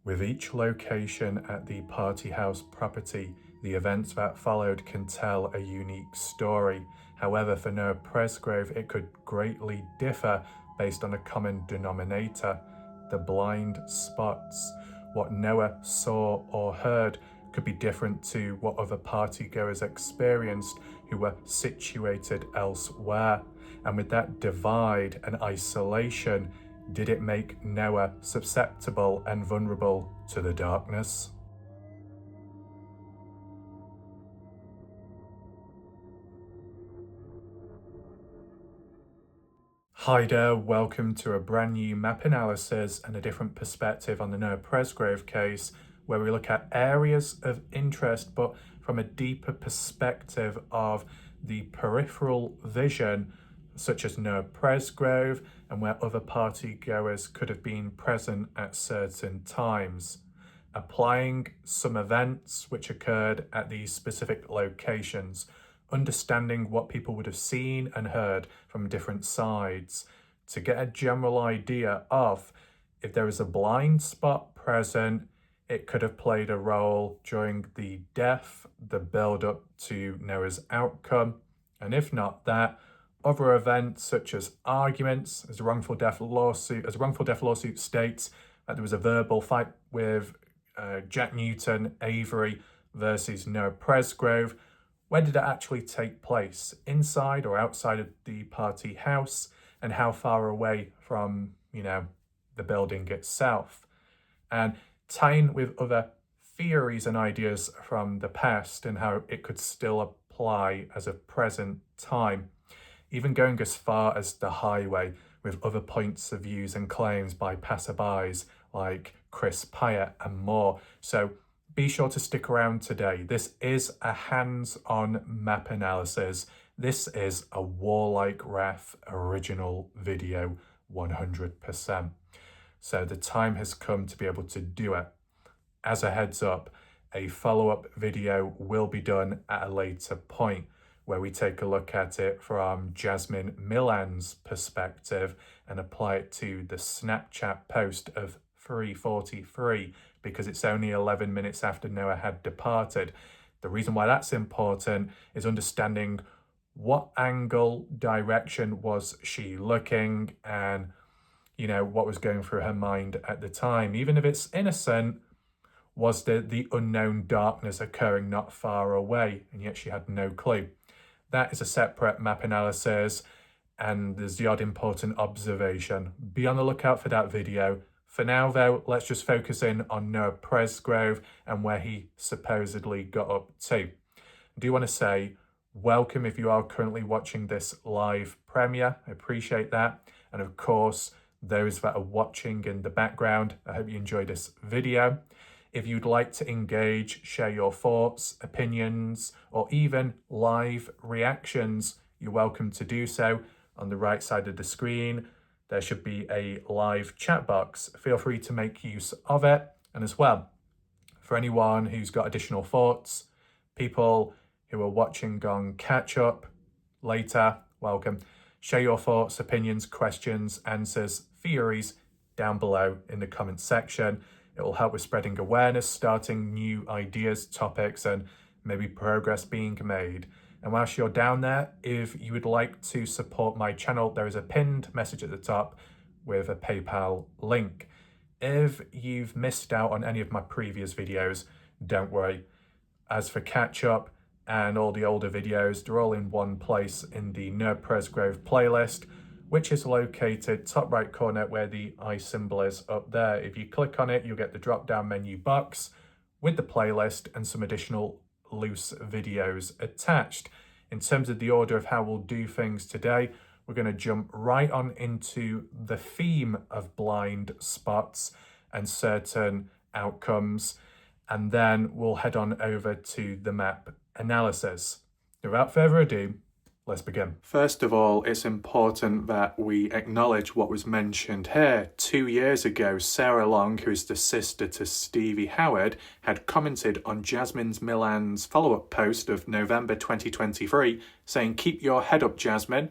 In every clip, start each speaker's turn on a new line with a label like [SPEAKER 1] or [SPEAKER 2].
[SPEAKER 1] With each location at the party house property, the events that followed can tell a unique story. However, for Noah Presgrove, it could greatly differ based on a common denominator: the blind spots. What Noah saw or heard could be different to what other partygoers experienced who were situated elsewhere. And with that divide and isolation, did it make Noah susceptible and vulnerable to the darkness? Hi there, welcome to a brand new map analysis and a different perspective on the Noah Presgrove case, where we look at areas of interest but from a deeper perspective of the peripheral vision, such as Noah Presgrove, and where other partygoers could have been present at certain times, applying some events which occurred at these specific locations, understanding what people would have seen and heard from different sides to get a general idea of if there is a blind spot present, it could have played a role during the death, the build-up to Noah's outcome, and if not that, other events such as arguments, as a wrongful death lawsuit states that there was a verbal fight with Jack Newton Avery versus Noah Presgrove. Where did it actually take place? Inside or outside of the party house? And how far away from, the building itself? And tying with other theories and ideas from the past and how it could still apply as a present time. Even going as far as the highway with other points of views and claims by passerbys like Chris Pyatt and more. So be sure to stick around today. This is a hands-on map analysis. This is a Warlike Wrath original video, 100%. So the time has come to be able to do it. As a heads up, a follow-up video will be done at a later point, where we take a look at it from Jasmine Millan's perspective and apply it to the Snapchat post of 3:43, because it's only 11 minutes after Noah had departed. The reason why that's important is understanding what angle, direction was she looking, and what was going through her mind at the time. Even if it's innocent, was the unknown darkness occurring not far away, and yet she had no clue. That is a separate map analysis, and there's the odd important observation. Be on the lookout for that video. For now, though, let's just focus in on Noah Presgrove and where he supposedly got up to. I do want to say welcome if you are currently watching this live premiere. I appreciate that. And of course, those that are watching in the background, I hope you enjoy this video. If you'd like to engage, share your thoughts, opinions, or even live reactions, you're welcome to do so. On the right side of the screen, there should be a live chat box. Feel free to make use of it. And as well, for anyone who's got additional thoughts, people who are watching on catch up later, welcome. Share your thoughts, opinions, questions, answers, theories down below in the comments section. It will help with spreading awareness, starting new ideas, topics, and maybe progress being made. And whilst you're down there, if you would like to support my channel, there is a pinned message at the top with a PayPal link. If you've missed out on any of my previous videos, don't worry. As for catch up and all the older videos, they're all in one place in the Noah Presgrove playlist, which is located top right corner where the eye symbol is up there. If you click on it, you'll get the drop down menu box with the playlist and some additional loose videos attached. In terms of the order of how we'll do things today, we're going to jump right on into the theme of blind spots and certain outcomes, and then we'll head on over to the map analysis. Without further ado, let's begin. First of all, it's important that we acknowledge what was mentioned here. 2 years ago, Sarah Long, who is the sister to Stevie Howard, had commented on Jasmine Millan's follow-up post of November 2023, saying, "Keep your head up, Jasmine,"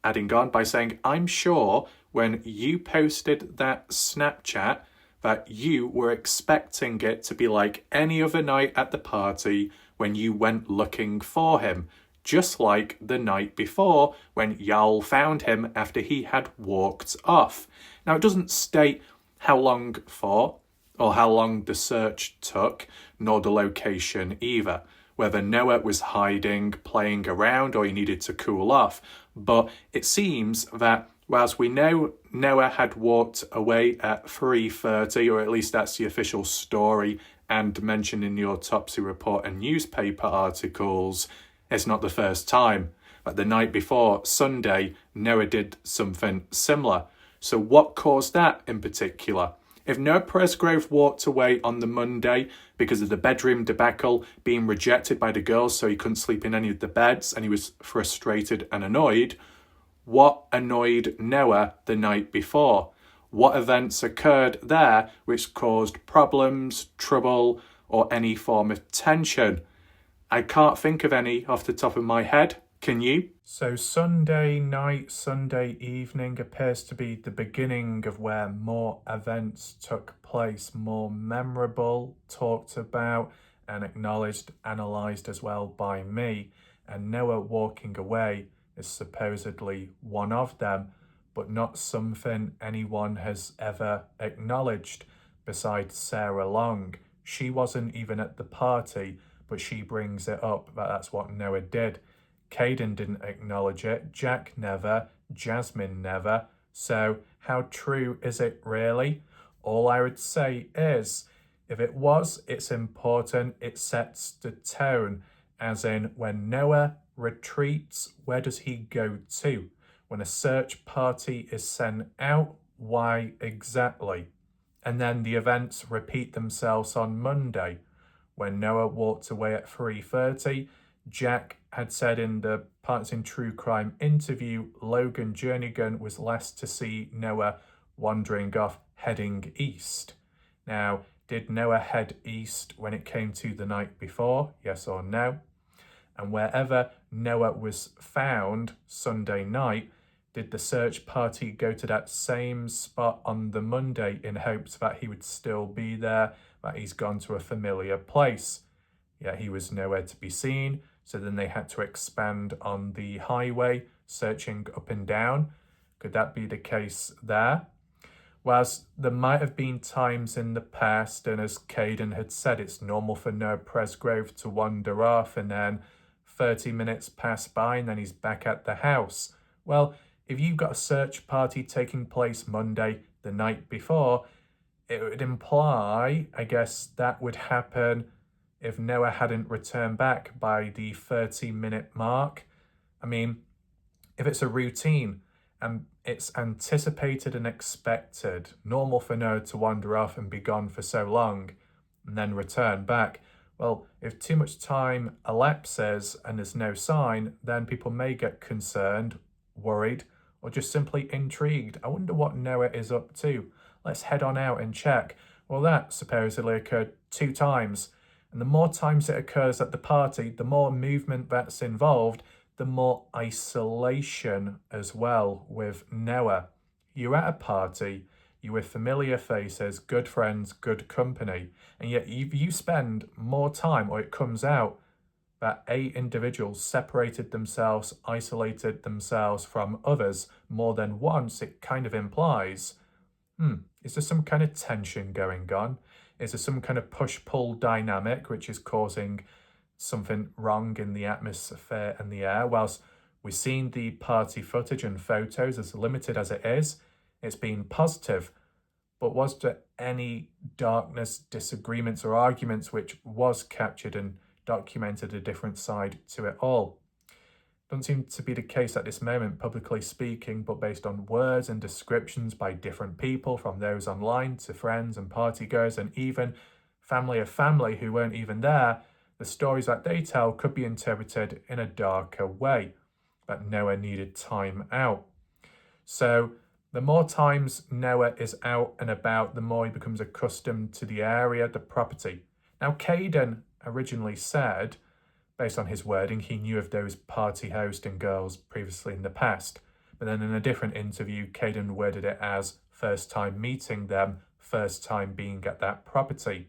[SPEAKER 1] adding on by saying, "I'm sure when you posted that Snapchat that you were expecting it to be like any other night at the party when you went looking for him, just like the night before when Jarl found him after he had walked off. Now, it doesn't state how long for, or how long the search took, nor the location either, whether Noah was hiding, playing around, or he needed to cool off. But it seems that whilst we know Noah had walked away at 3:30, or at least that's the official story and mentioned in the autopsy report and newspaper articles, it's not the first time. But the night before, Sunday, Noah did something similar. So what caused that in particular? If Noah Presgrove walked away on the Monday because of the bedroom debacle, being rejected by the girls so he couldn't sleep in any of the beds and he was frustrated and annoyed, what annoyed Noah the night before? What events occurred there which caused problems, trouble, or any form of tension? I can't think of any off the top of my head. Can you? So Sunday night, Sunday evening appears to be the beginning of where more events took place, more memorable, talked about and acknowledged, analysed as well by me. And Noah walking away is supposedly one of them, but not something anyone has ever acknowledged besides Sarah Long. She wasn't even at the party, but she brings it up that that's what Noah did. Caden didn't acknowledge it, Jack never, Jasmine never. So how true is it really? All I would say is, if it was, it's important, it sets the tone. As in, when Noah retreats, where does he go to? When a search party is sent out, why exactly? And then the events repeat themselves on Monday. When Noah walked away at 3:30, Jack had said in the Partners in True Crime interview, Logan Jernigan was last to see Noah wandering off, heading east. Now, did Noah head east when it came to the night before? Yes or no? And wherever Noah was found Sunday night, did the search party go to that same spot on the Monday in hopes that he would still be there, that he's gone to a familiar place? Yet he was nowhere to be seen, so then they had to expand on the highway, searching up and down. Could that be the case there? Whilst there might have been times in the past, and as Caden had said, it's normal for Noah Presgrove to wander off and then 30 minutes pass by and then he's back at the house. Well, if you've got a search party taking place Monday, the night before, it would imply, I guess, that would happen if Noah hadn't returned back by the 30-minute mark. I mean, if it's a routine and it's anticipated and expected, normal for Noah to wander off and be gone for so long and then return back, well, if too much time elapses and there's no sign, then people may get concerned, worried, or just simply intrigued. I wonder what Noah is up to. Let's head on out and check. Well, that supposedly occurred 2 times. And the more times it occurs at the party, the more movement that's involved, the more isolation as well with Noah. You're at a party, you're with familiar faces, good friends, good company, and yet you spend more time, or it comes out, that 8 individuals separated themselves, isolated themselves from others more than once. It kind of implies, is there some kind of tension going on? Is there some kind of push-pull dynamic which is causing something wrong in the atmosphere and the air? Whilst we've seen the party footage and photos, as limited as it is, it's been positive. But was there any darkness, disagreements or arguments which was captured and documented a different side to it all? Doesn't seem to be the case at this moment, publicly speaking, but based on words and descriptions by different people, from those online to friends and partygoers and even family of family who weren't even there, the stories that they tell could be interpreted in a darker way, that Noah needed time out. So the more times Noah is out and about, the more he becomes accustomed to the area, the property. Now, Caden originally said, based on his wording, he knew of those party host and girls previously in the past. But then in a different interview, Caden worded it as first time meeting them, first time being at that property.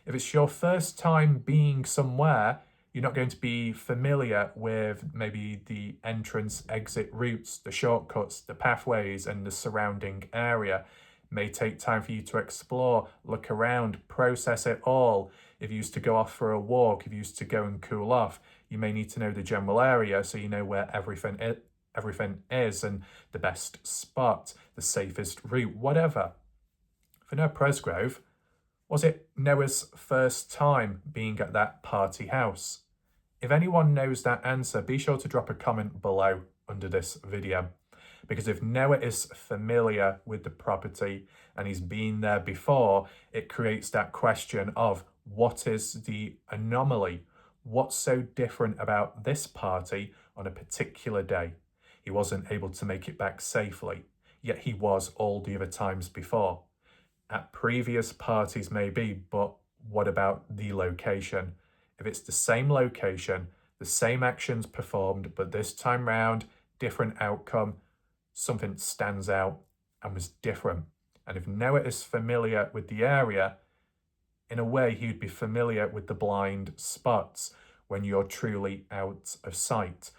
[SPEAKER 1] If it's your first time being somewhere, you're not going to be familiar with maybe the entrance exit routes, the shortcuts, the pathways, and the surrounding area. It may take time for you to explore, look around, process it all. If you used to go off for a walk, if you used to go and cool off, you may need to know the general area so you know where everything is and the best spot, the safest route, whatever. For Noah Presgrove, was it Noah's first time being at that party house? If anyone knows that answer, be sure to drop a comment below under this video. Because if Noah is familiar with the property and he's been there before, it creates that question of what is the anomaly? What's so different about this party on a particular day? He wasn't able to make it back safely, yet he was all the other times before. At previous parties maybe, but what about the location? If it's the same location, the same actions performed, but this time round, different outcome, something stands out and was different. And if Noah is familiar with the area, in a way he'd be familiar with the blind spots when you're truly out of sight.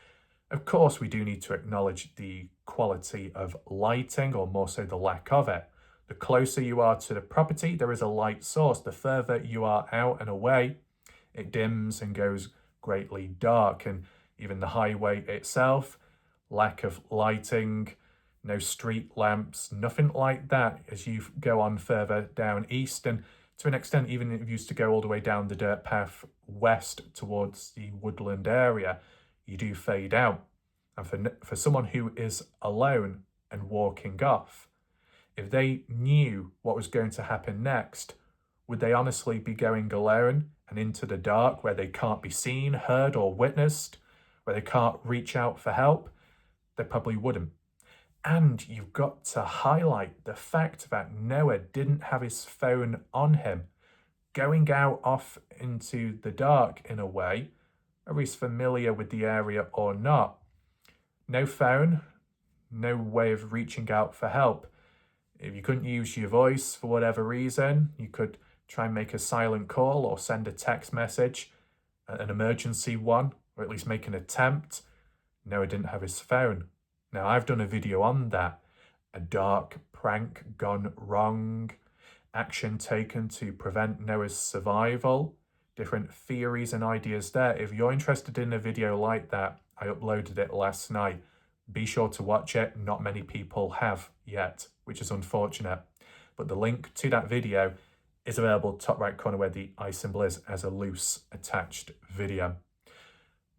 [SPEAKER 1] Of course, we do need to acknowledge the quality of lighting, or more so the lack of it. The closer you are to the property, there is a light source. The further you are out and away, it dims and goes greatly dark. And even the highway itself, lack of lighting, no street lamps, nothing like that as you go on further down east. And to an extent, even if you used to go all the way down the dirt path west towards the woodland area, you do fade out. And for someone who is alone and walking off, if they knew what was going to happen next, would they honestly be going alone and into the dark where they can't be seen, heard, or witnessed, where they can't reach out for help? They probably wouldn't. And you've got to highlight the fact that Noah didn't have his phone on him. Going out off into the dark in a way, whether he's familiar with the area or not. No phone, no way of reaching out for help. If you couldn't use your voice for whatever reason, you could try and make a silent call or send a text message, an emergency one, or at least make an attempt. Noah didn't have his phone. Now, I've done a video on that. A dark prank gone wrong, action taken to prevent Noah's survival, different theories and ideas there. If you're interested in a video like that, I uploaded it last night. Be sure to watch it. Not many people have yet, which is unfortunate. But the link to that video is available top right corner where the eye symbol is as a loose attached video.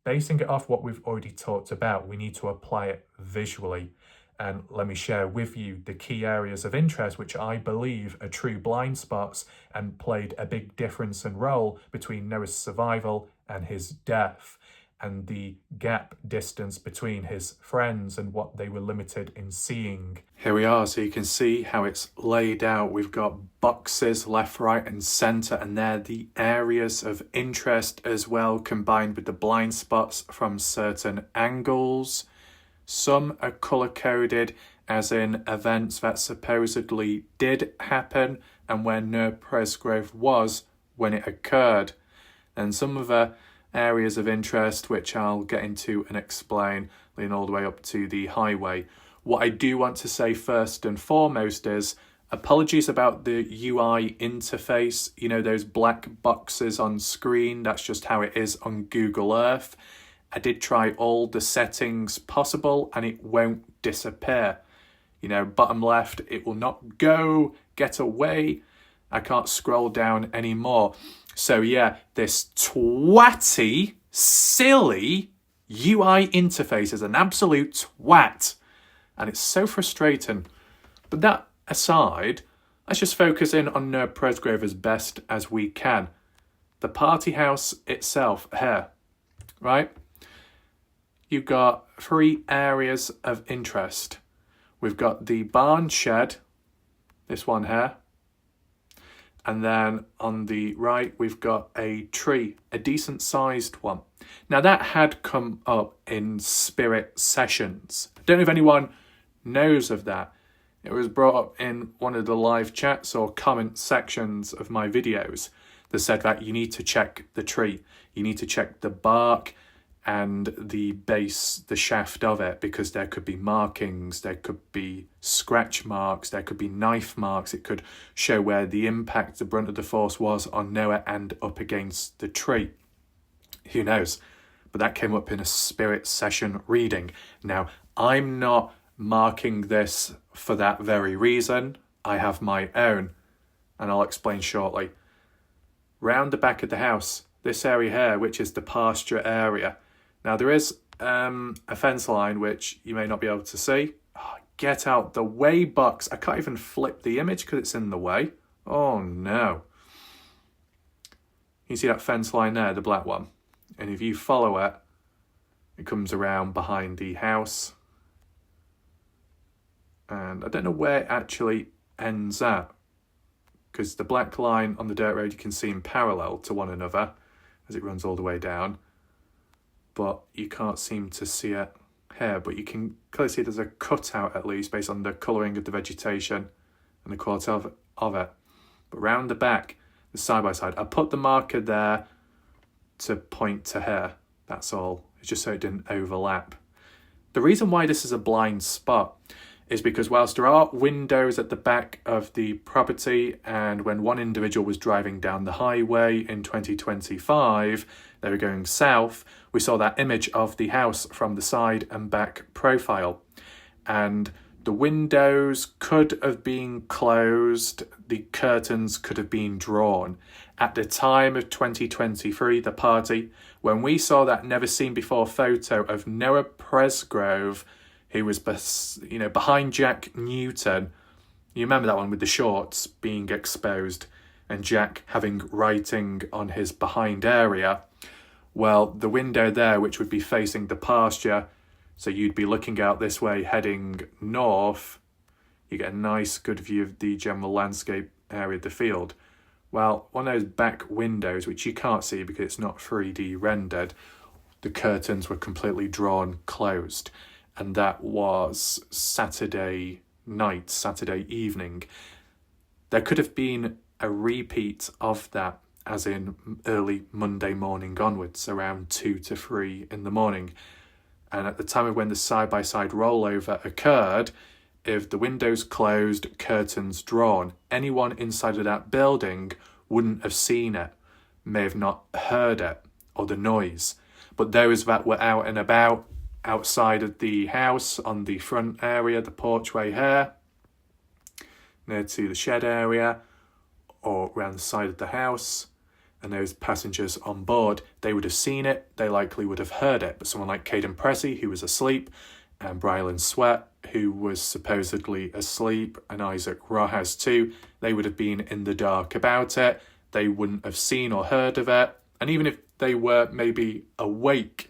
[SPEAKER 1] Basing it off what we've already talked about, we need to apply it visually. And let me share with you the key areas of interest which I believe are true blind spots and played a big difference and role between Noah's survival and his death, and the gap distance between his friends and what they were limited in seeing. Here we are, so you can see how it's laid out. We've got boxes left, right and centre, and they're the areas of interest as well, combined with the blind spots from certain angles. Some are colour-coded, as in events that supposedly did happen and where Noah Presgrove was when it occurred. And some of the areas of interest, which I'll get into and explain, leading all the way up to the highway. What I do want to say first and foremost is apologies about the UI interface. You know, those black boxes on screen, that's just how it is on Google Earth. I did try all the settings possible and it won't disappear. You know, bottom left, it will not go, get away. I can't scroll down anymore. So yeah, this twatty, silly UI interface is an absolute twat. And it's so frustrating. But that aside, let's just focus in on Noah Presgrove as best as we can. The party house itself here, right? You've got 3 areas of interest. We've got the barn shed, this one here. And then on the right, we've got a tree, a decent sized one. Now that had come up in spirit sessions. I don't know if anyone knows of that. It was brought up in one of the live chats or comment sections of my videos that said that you need to check the tree. You need to check the bark and the base, the shaft of it, because there could be markings, there could be scratch marks, there could be knife marks. It could show where the impact, the brunt of the force was on Noah and up against the tree. Who knows? But that came up in a spirit session reading. Now, I'm not marking this for that very reason. I have my own, and I'll explain shortly. Round the back of the house, this area here, which is the pasture area. Now, there is a fence line, which you may not be able to see. Oh, get out the way, Bucks. I can't even flip the image because it's in the way. Oh, no. You see that fence line there, the black one? And if you follow it, it comes around behind the house. And I don't know where it actually ends at, because the black line on the dirt road you can see in parallel to one another as it runs all the way down. But you can't seem to see it here. But you can clearly see there's a cutout, at least, based on the colouring of the vegetation and the quality of it. But round the back, the side-by-side, I put the marker there to point to here. That's all. It's just so it didn't overlap. The reason why this is a blind spot is because whilst there are windows at the back of the property, and when one individual was driving down the highway in 2025, they were going south, we saw that image of the house from the side and back profile. And the windows could have been closed, the curtains could have been drawn. At the time of 2023, the party, when we saw that never-seen-before photo of Noah Presgrove, who was behind Jack Newton. You remember that one with the shorts being exposed and Jack having writing on his behind area? Well, the window there, which would be facing the pasture, so you'd be looking out this way heading north, you get a nice good view of the general landscape area of the field. Well, one of those back windows, which you can't see because it's not 3D rendered, the curtains were completely drawn closed. And that was Saturday night, Saturday evening. There could have been a repeat of that, as in early Monday morning onwards, around 2 to 3 in the morning. And at the time of when the side-by-side rollover occurred, if the windows closed, curtains drawn, anyone inside of that building wouldn't have seen it, may have not heard it, or the noise. But those that were out and about, outside of the house, on the front area, the porchway here, near to the shed area, or around the side of the house, and those passengers on board, they would have seen it, they likely would have heard it. But someone like Caden Pressey, who was asleep, and Brylan Sweat, who was supposedly asleep, and Isaac Rojas too, they would have been in the dark about it. They wouldn't have seen or heard of it. And even if they were maybe awake,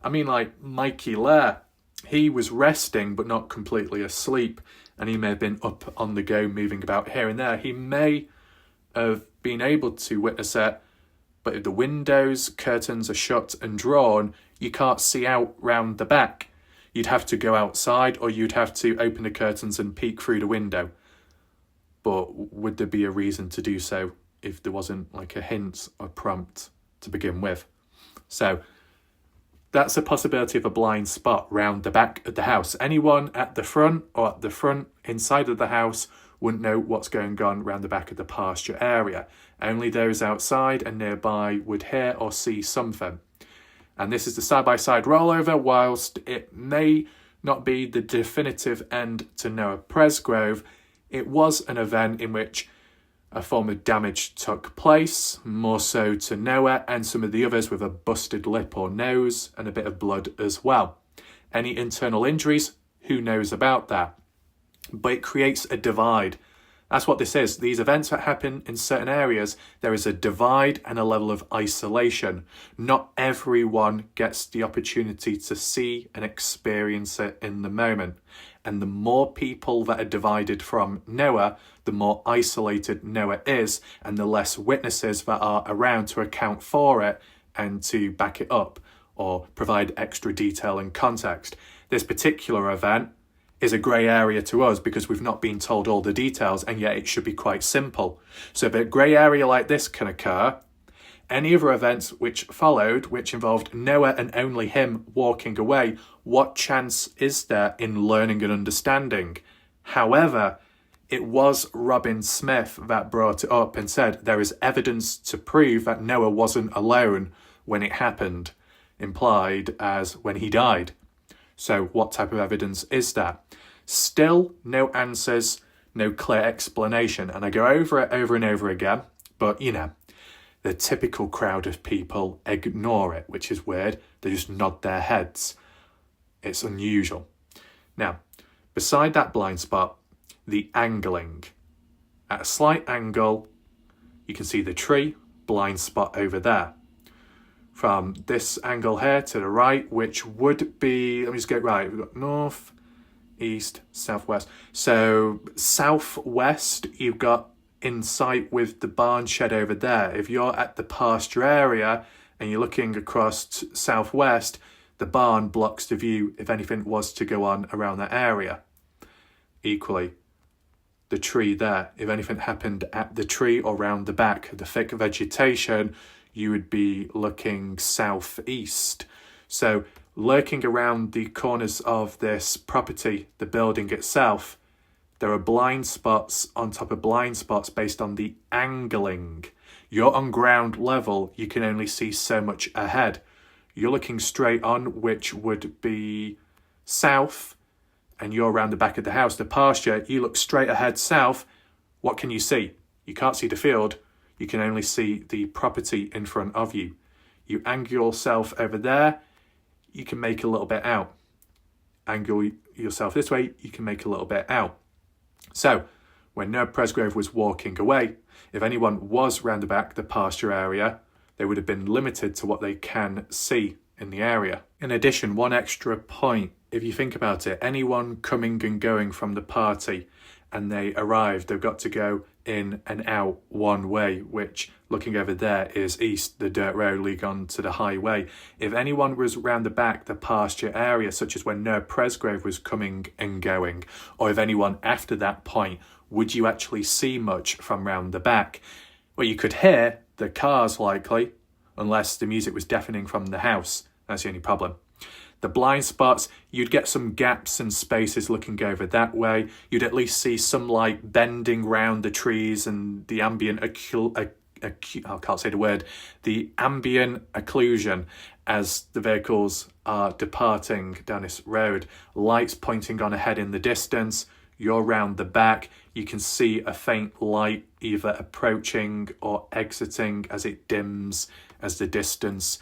[SPEAKER 1] I mean, like Mikey Lair, he was resting but not completely asleep, and he may have been up on the go, moving about here and there. He may have been able to witness it, but if the windows, curtains are shut and drawn, you can't see out round the back. You'd have to go outside, or you'd have to open the curtains and peek through the window. But would there be a reason to do so if there wasn't like a hint or prompt to begin with? So that's a possibility of a blind spot round the back of the house. Anyone at the front or at the front inside of the house wouldn't know what's going on round the back of the pasture area. Only those outside and nearby would hear or see something. And this is the side-by-side rollover. Whilst it may not be the definitive end to Noah Presgrove, it was an event in which a form of damage took place, more so to Noah and some of the others with a busted lip or nose and a bit of blood as well. Any internal injuries? Who knows about that? But it creates a divide. That's what this is. These events that happen in certain areas, there is a divide and a level of isolation. Not everyone gets the opportunity to see and experience it in the moment. And the more people that are divided from Noah, the more isolated Noah is, and the less witnesses that are around to account for it and to back it up or provide extra detail and context. This particular event, is a grey area to us because we've not been told all the details, and yet it should be quite simple. So if a grey area like this can occur, any other events which followed, which involved Noah and only him walking away, what chance is there in learning and understanding? However, it was Robin Smith that brought it up and said there is evidence to prove that Noah wasn't alone when it happened, implied as when he died. So what type of evidence is that? Still no answers, no clear explanation. And I go over it over and over again, but the typical crowd of people ignore it, which is weird. They just nod their heads. It's unusual. Now, beside that blind spot, the angling. At a slight angle, you can see the tree, blind spot over there. From this angle here to the right, which would be, let me just get right, we've got north, east, southwest. So southwest, you've got in sight with the barn shed over there. If you're at the pasture area and you're looking across southwest, the barn blocks the view if anything was to go on around that area. Equally, the tree there, if anything happened at the tree or round the back of the thick vegetation, you would be looking southeast. So lurking around the corners of this property, the building itself, there are blind spots on top of blind spots based on the angling. You're on ground level, you can only see so much ahead. You're looking straight on, which would be south, and you're around the back of the house, the pasture, you look straight ahead south. What can you see? You can't see the field. You can only see the property in front of you. You angle yourself over there, you can make a little bit out. Angle yourself this way, you can make a little bit out. So, when Noah Presgrove was walking away, if anyone was round the back, the pasture area, they would have been limited to what they can see in the area. In addition, one extra point, if you think about it, anyone coming and going from the party and they arrive, they've got to go in and out one way, which looking over there is east, the dirt road leading on to the highway. If anyone was round the back, the pasture area, such as when Noah Presgrove was coming and going, or if anyone after that point, would you actually see much from round the back? Well, you could hear the cars likely, unless the music was deafening from the house. That's the only problem. The blind spots, you'd get some gaps and spaces looking over that way. You'd at least see some light bending round the trees and the ambient I can't say the word, the ambient occlusion as the vehicles are departing down this road. Lights pointing on ahead in the distance. You're round the back. You can see a faint light either approaching or exiting as it dims, as the distance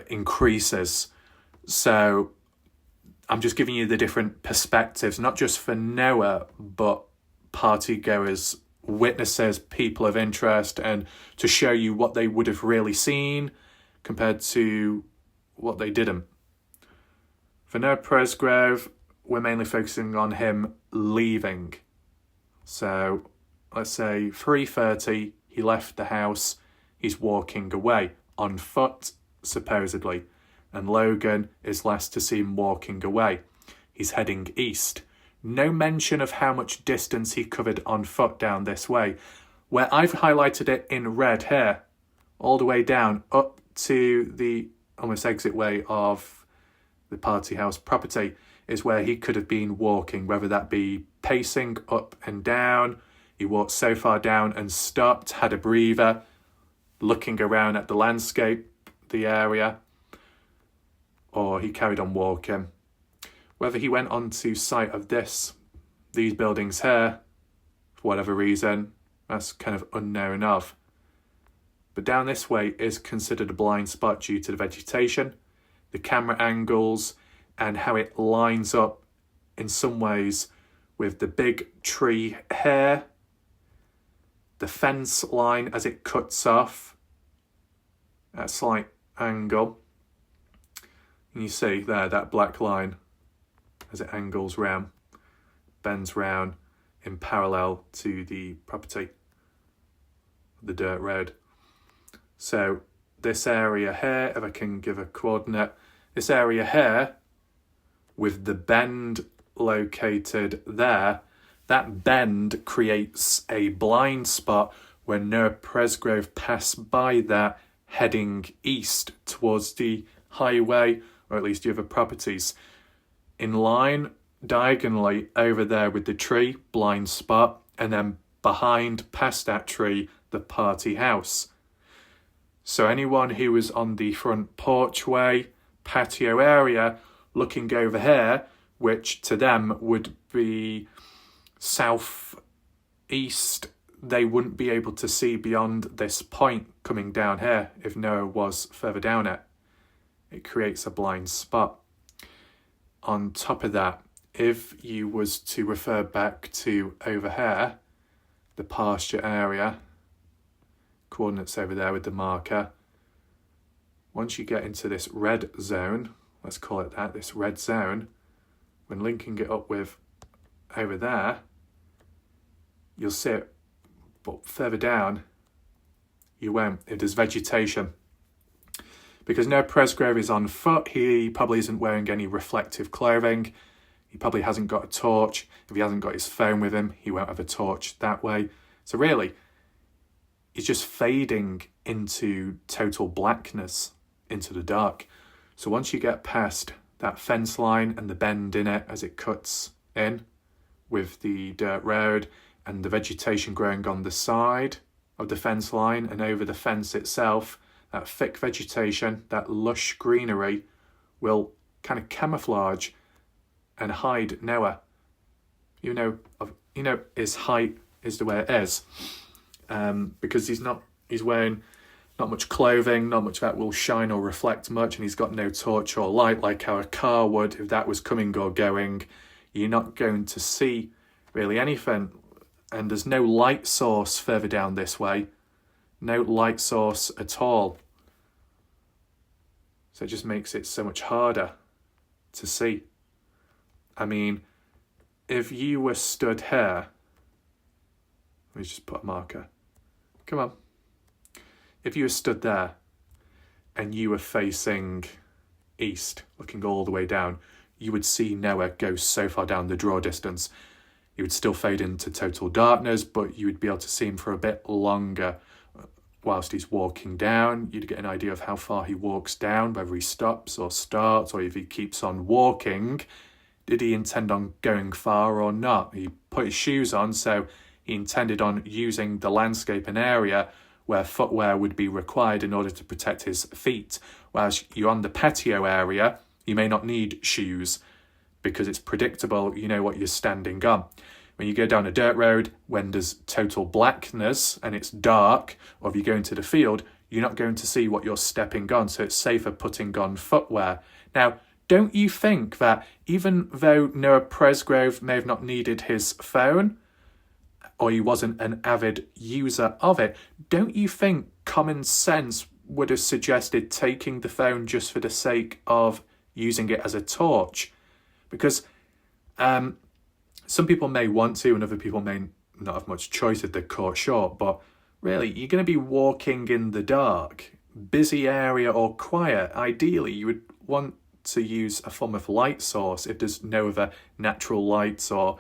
[SPEAKER 1] increases. So I'm just giving you the different perspectives, not just for Noah, but partygoers, witnesses, people of interest, and to show you what they would have really seen compared to what they didn't. For Noah Presgrove, we're mainly focusing on him leaving. So let's say 3:30, he left the house, he's walking away on foot, supposedly, and Logan is last to see him walking away. He's heading east. No mention of how much distance he covered on foot down this way, where I've highlighted it in red here, all the way down up to the almost exit way of the party house property is where he could have been walking, whether that be pacing up and down. He walked so far down and stopped, had a breather, looking around at the landscape, the area, or he carried on walking. Whether he went on to site of these buildings here, for whatever reason, that's kind of unknown of. But down this way is considered a blind spot due to the vegetation, the camera angles, and how it lines up in some ways with the big tree here, the fence line as it cuts off at a slight angle. And you see there that black line as it angles round, bends round in parallel to the property, the dirt road. So this area here, if I can give a coordinate, this area here with the bend located there, that bend creates a blind spot when Noah Presgrove passed by that heading east towards the highway, or at least the other properties. In line, diagonally over there with the tree, blind spot, and then behind, past that tree, the party house. So anyone who was on the front porchway, patio area, looking over here, which to them would be southeast, they wouldn't be able to see beyond this point coming down here if Noah was further down it. It creates a blind spot. On top of that, if you was to refer back to over here, the pasture area, coordinates over there with the marker, once you get into this red zone, let's call it that, this red zone, when linking it up with over there, you'll see it, but further down, you won't. If there's vegetation. Because Noah Presgrove is on foot, he probably isn't wearing any reflective clothing. He probably hasn't got a torch. If he hasn't got his phone with him, he won't have a torch that way. So really, he's just fading into total blackness, into the dark. So once you get past that fence line and the bend in it as it cuts in with the dirt road and the vegetation growing on the side of the fence line and over the fence itself, that thick vegetation, that lush greenery will kind of camouflage and hide Noah. You know, his height is the way it is. Because he's wearing not much clothing, not much that will shine or reflect much, and he's got no torch or light like how a car would if that was coming or going. You're not going to see really anything. And there's no light source further down this way. No light source at all. So it just makes it so much harder to see. I mean, if you were stood here, let me just put a marker. Come on. If you were stood there and you were facing east, looking all the way down, you would see Noah go so far down the draw distance. He would still fade into total darkness, but you would be able to see him for a bit longer whilst he's walking down. You'd get an idea of how far he walks down, whether he stops or starts, or if he keeps on walking. Did he intend on going far or not? He put his shoes on, so he intended on using the landscape and area where footwear would be required in order to protect his feet. Whereas you're on the patio area, you may not need shoes because it's predictable, you know what you're standing on. When you go down a dirt road, when there's total blackness and it's dark, or if you go into the field, you're not going to see what you're stepping on, so it's safer putting on footwear. Now, don't you think that even though Noah Presgrove may have not needed his phone, or he wasn't an avid user of it, don't you think common sense would have suggested taking the phone just for the sake of using it as a torch? Because some people may want to and other people may not have much choice if they're caught short, but really, you're going to be walking in the dark, busy area or quiet. Ideally, you would want to use a form of light source if there's no other natural lights or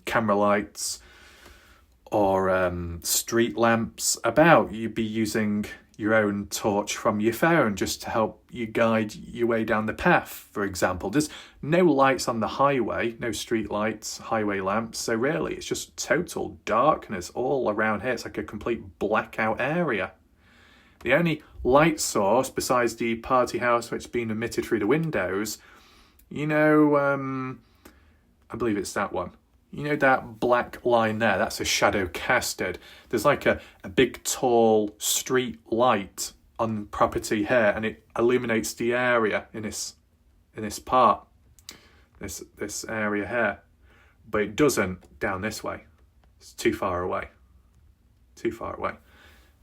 [SPEAKER 1] camera lights or street lamps about. You'd be using your own torch from your phone just to help you guide your way down the path, for example. There's no lights on the highway, no street lights, highway lamps, so really it's just total darkness all around here. It's like a complete blackout area. The only light source besides the party house which is being emitted through the windows, I believe it's that one. You know that black line there? That's a shadow casted. There's like a big tall street light on property here, and it illuminates the area in this part, this area here. But it doesn't down this way. It's too far away.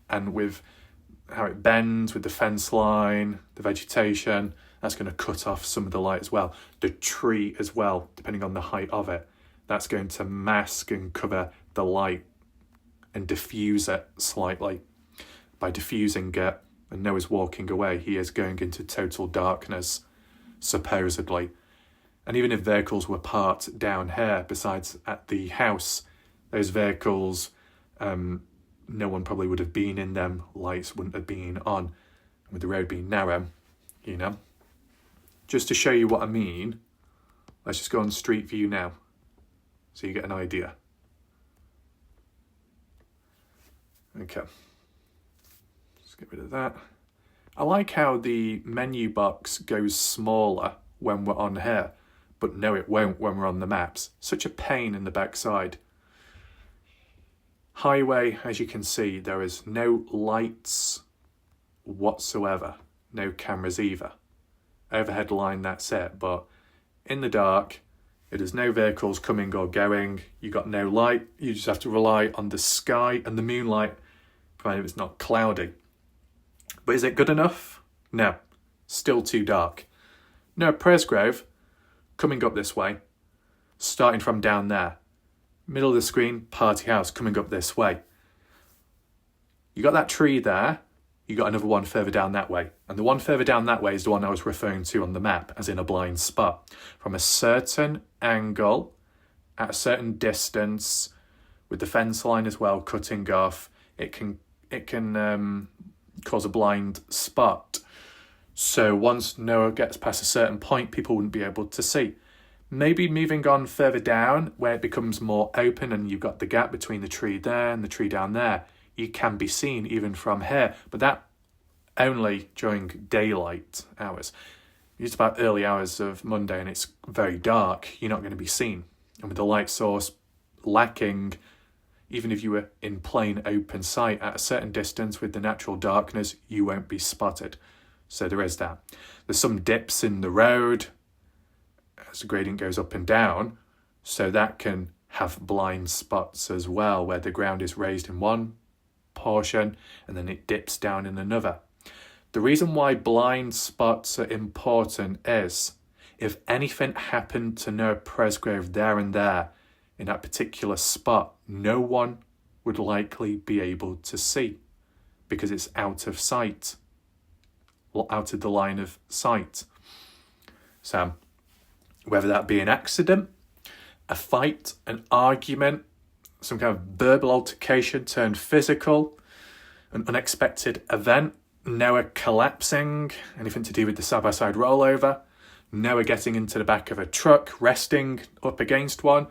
[SPEAKER 1] And with how it bends with the fence line, the vegetation, that's going to cut off some of the light as well. The tree as well, depending on the height of it. That's going to mask and cover the light and diffuse it slightly. By diffusing it, and Noah's walking away, he is going into total darkness, supposedly. And even if vehicles were parked down here, besides at the house, those vehicles, no one probably would have been in them, lights wouldn't have been on. With the road being narrow, Just to show you what I mean, let's just go on street view now, so you get an idea. Okay, let's get rid of that. I like how the menu box goes smaller when we're on here, but no, it won't when we're on the maps. Such a pain in the backside. Highway, as you can see, there is no lights whatsoever, no cameras either. Overhead line, that's it, but in the dark, it is no vehicles coming or going. You got no light. You just have to rely on the sky and the moonlight, provided it's not cloudy. But is it good enough? No, still too dark. Noah Presgrove, coming up this way, starting from down there. Middle of the screen, party house, coming up this way. You got that tree there, you got another one further down that way. And the one further down that way is the one I was referring to on the map, as in a blind spot. From a certain angle, at a certain distance, with the fence line as well cutting off, it can cause a blind spot. So once Noah gets past a certain point, people wouldn't be able to see. Maybe moving on further down, where it becomes more open and you've got the gap between the tree there and the tree down there, you can be seen even from here. But that only during daylight hours. It's about early hours of Monday and it's very dark, you're not going to be seen. And with the light source lacking, even if you were in plain open sight at a certain distance with the natural darkness, you won't be spotted. So there is that. There's some dips in the road as the gradient goes up and down, so that can have blind spots as well, where the ground is raised in one portion and then it dips down in another. The reason why blind spots are important is if anything happened to Noah Presgrove there and there in that particular spot, no one would likely be able to see because it's out of sight, or out of the line of sight. So whether that be an accident, a fight, an argument, some kind of verbal altercation turned physical, an unexpected event, Noah collapsing, anything to do with the side-by-side rollover, Noah getting into the back of a truck, resting up against one,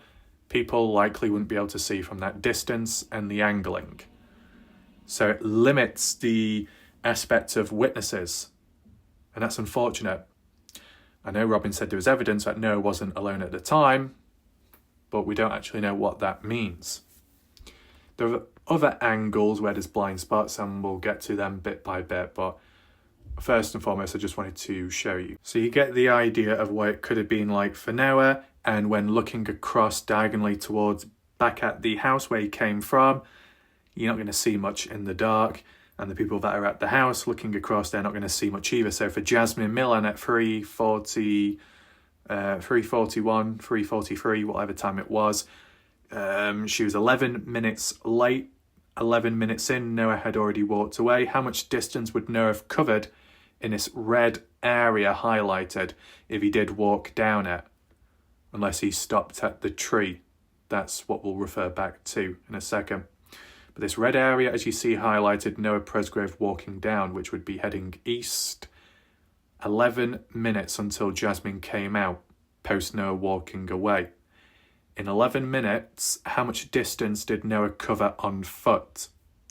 [SPEAKER 1] people likely wouldn't be able to see from that distance and the angling. So it limits the aspect of witnesses, and that's unfortunate. I know Robin said there was evidence that Noah wasn't alone at the time, but we don't actually know what that means. There are other angles where there's blind spots, and we'll get to them bit by bit, but first and foremost, I just wanted to show you. So you get the idea of what it could have been like for Noah, and when looking across diagonally towards back at the house where he came from, you're not going to see much in the dark. And the people that are at the house looking across, they're not going to see much either. So for Jasmine Millan at 3:40, 3:41, 3:43, whatever time it was, she was 11 minutes late. 11 minutes in, Noah had already walked away. How much distance would Noah have covered in this red area highlighted if he did walk down it? Unless he stopped at the tree. That's what we'll refer back to in a second. But this red area, as you see highlighted, Noah Presgrove walking down, which would be heading east. 11 minutes until Jasmine came out, post Noah walking away. In 11 minutes, how much distance did Noah cover on foot?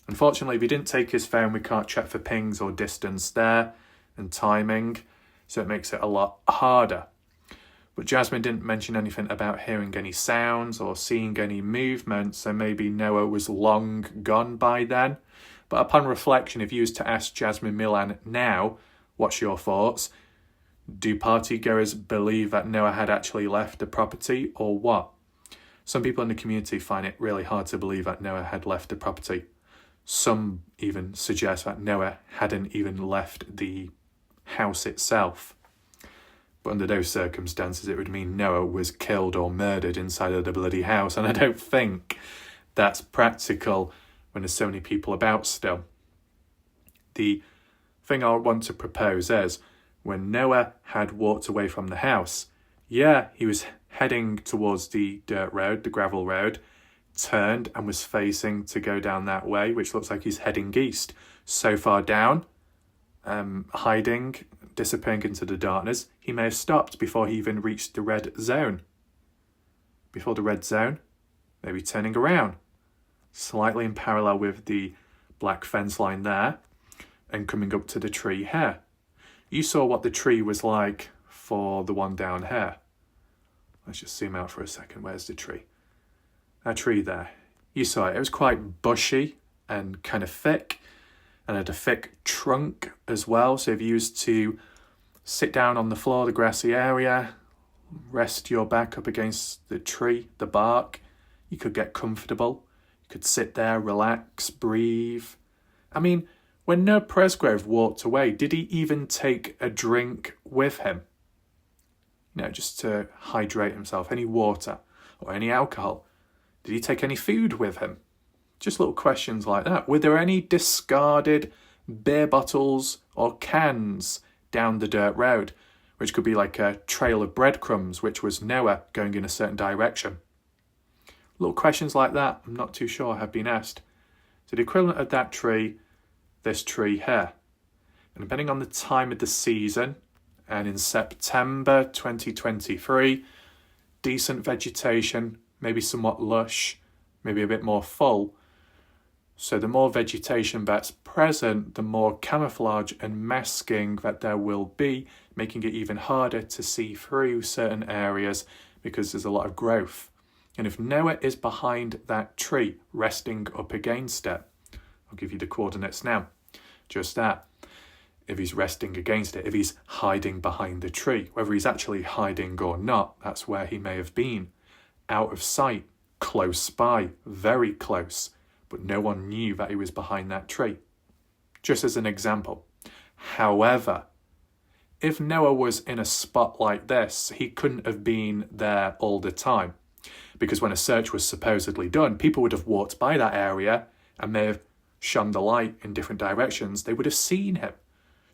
[SPEAKER 1] Unfortunately, if he didn't take his phone, we can't check for pings or distance there and timing, so it makes it a lot harder. But Jasmine didn't mention anything about hearing any sounds or seeing any movement, so maybe Noah was long gone by then. But upon reflection, if you was to ask Jasmine Millan now, what's your thoughts? Do partygoers believe that Noah had actually left the property or what? Some people in the community find it really hard to believe that Noah had left the property. Some even suggest that Noah hadn't even left the house itself. But under those circumstances, it would mean Noah was killed or murdered inside of the bloody house. And I don't think that's practical when there's so many people about still. The thing I want to propose is, when Noah had walked away from the house, Yeah, he was heading towards the dirt road, the gravel road, turned and was facing to go down that way, which looks like he's heading east. So far down, hiding, disappearing into the darkness, he may have stopped before he even reached the red zone. Before the red zone, maybe turning around, slightly in parallel with the black fence line there, and coming up to the tree here. You saw what the tree was like for the one down here. Let's just zoom out for a second. Where's the tree? That tree there. You saw it. It was quite bushy and kind of thick, and had a thick trunk as well. So if you used to sit down on the floor, the grassy area, rest your back up against the tree, the bark, you could get comfortable. You could sit there, relax, breathe. I mean, when Noah Presgrove walked away, did he even take a drink with him? Just to hydrate himself, any water or any alcohol? Did he take any food with him? Just little questions like that. Were there any discarded beer bottles or cans down the dirt road, which could be like a trail of breadcrumbs, which was Noah going in a certain direction? Little questions like that, I'm not too sure, have been asked. So the equivalent of that tree, this tree here. And depending on the time of the season, and in September 2023, decent vegetation, maybe somewhat lush, maybe a bit more full. So the more vegetation that's present, the more camouflage and masking that there will be, making it even harder to see through certain areas because there's a lot of growth. And if Noah is behind that tree, resting up against it, I'll give you the coordinates now, just that. If he's resting against it, if he's hiding behind the tree, whether he's actually hiding or not, that's where he may have been. Out of sight, close by, very close, but no one knew that he was behind that tree. Just as an example. However, if Noah was in a spot like this, he couldn't have been there all the time. Because when a search was supposedly done, people would have walked by that area and may have shone the light in different directions. They would have seen him.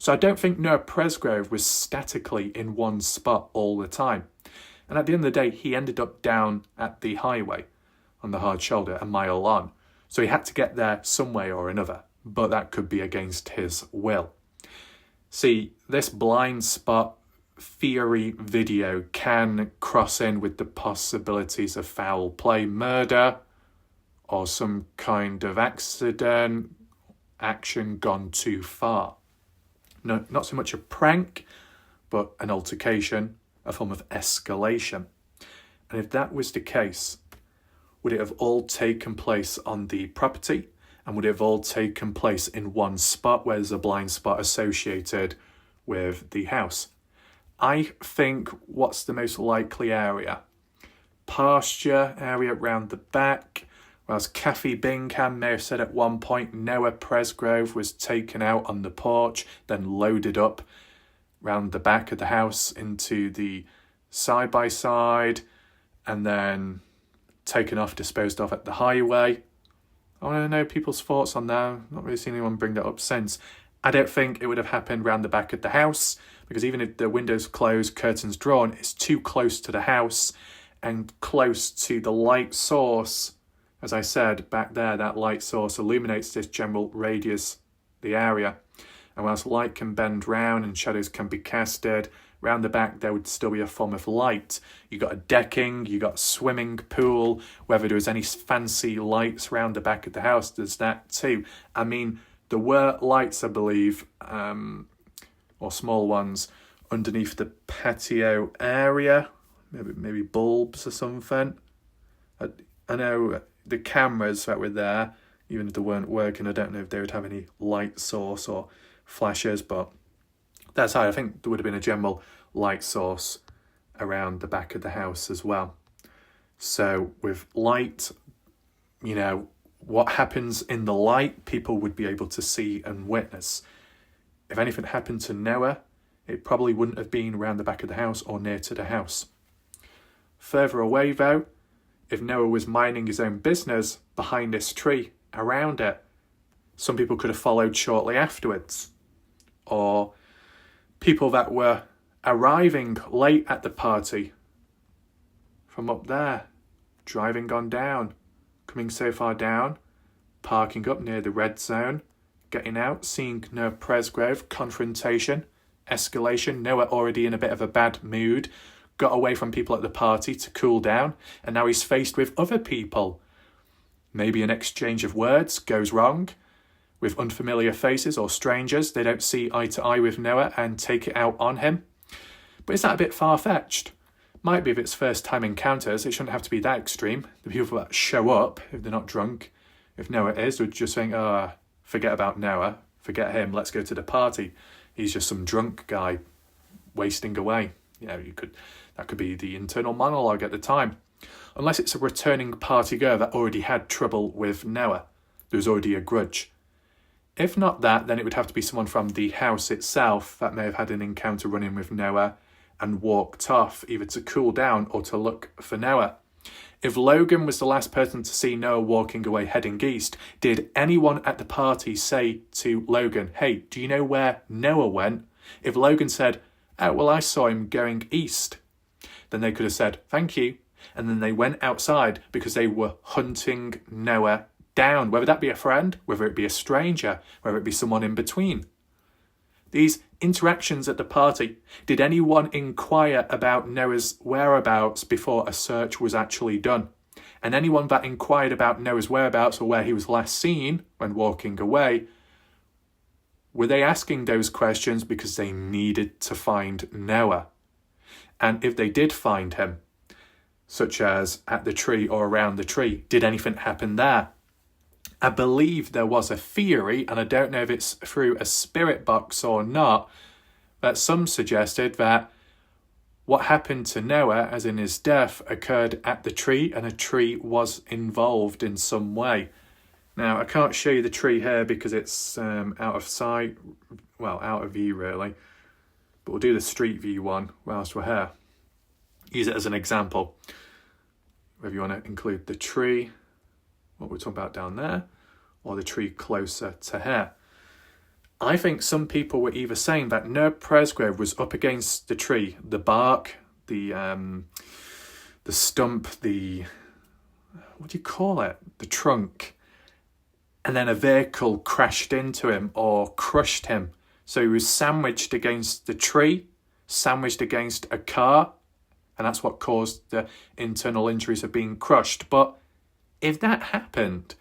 [SPEAKER 1] So I don't think Noah Presgrove was statically in one spot all the time. And at the end of the day, he ended up down at the highway on the hard shoulder, a mile on. So he had to get there some way or another, but that could be against his will. See, this blind spot theory video can cross in with the possibilities of foul play, murder, or some kind of accident, action gone too far. No, not so much a prank, but an altercation, a form of escalation. And if that was the case, would it have all taken place on the property? And would it have all taken place in one spot where there's a blind spot associated with the house? I think what's the most likely area? Pasture area around the back. Whereas Kathy Bingham may have said at one point Noah Presgrove was taken out on the porch, then loaded up round the back of the house into the side-by-side, and then taken off, disposed of at the highway. I want to know people's thoughts on that. Not really seen anyone bring that up since. I don't think it would have happened round the back of the house, because even if the windows closed, curtains drawn, it's too close to the house and close to the light source. As I said, back there, that light source illuminates this general radius, the area. And whilst light can bend round and shadows can be casted, round the back there would still be a form of light. You got a decking, you got a swimming pool, whether there was any fancy lights round the back of the house, there's that too. I mean, there were lights, I believe, or small ones, underneath the patio area, maybe bulbs or something. I know the cameras that were there, even if they weren't working, I don't know if they would have any light source or flashes, but that's how I think there would have been a general light source around the back of the house as well. So with light, what happens in the light, people would be able to see and witness. If anything happened to Noah, it probably wouldn't have been around the back of the house or near to the house. Further away though, if Noah was minding his own business behind this tree, around it, some people could have followed shortly afterwards. Or people that were arriving late at the party, from up there, driving on down, coming so far down, parking up near the red zone, getting out, seeing Noah Presgrove, confrontation, escalation, Noah already in a bit of a bad mood, got away from people at the party to cool down, and now he's faced with other people. Maybe an exchange of words goes wrong with unfamiliar faces or strangers. They don't see eye to eye with Noah and take it out on him. But is that a bit far-fetched? Might be if it's first-time encounters. It shouldn't have to be that extreme. The people that show up, if they're not drunk, if Noah is, would just think, forget about Noah, forget him, let's go to the party. He's just some drunk guy wasting away. That could be the internal monologue at the time. Unless it's a returning party-goer that already had trouble with Noah. There's already a grudge. If not that, then it would have to be someone from the house itself that may have had an encounter run-in with Noah and walked off, either to cool down or to look for Noah. If Logan was the last person to see Noah walking away heading east, did anyone at the party say to Logan, hey, do you know where Noah went? If Logan said, oh, well, I saw him going east, then they could have said, thank you. And then they went outside because they were hunting Noah down, whether that be a friend, whether it be a stranger, whether it be someone in between. These interactions at the party, did anyone inquire about Noah's whereabouts before a search was actually done? And anyone that inquired about Noah's whereabouts or where he was last seen when walking away, were they asking those questions because they needed to find Noah? And if they did find him, such as at the tree or around the tree, did anything happen there? I believe there was a theory, and I don't know if it's through a spirit box or not, that some suggested that what happened to Noah, as in his death, occurred at the tree, and a tree was involved in some way. Now, I can't show you the tree here because it's out of sight, well, out of view really, but we'll do the street view one whilst we're here. Use it as an example. Whether you want to include the tree, what we're talking about down there, or the tree closer to here. I think some people were either saying that Noah Presgrove was up against the tree, the bark, the stump, what do you call it? The trunk. And then a vehicle crashed into him or crushed him. So he was sandwiched against the tree, sandwiched against a car, and that's what caused the internal injuries of being crushed. But if that happened,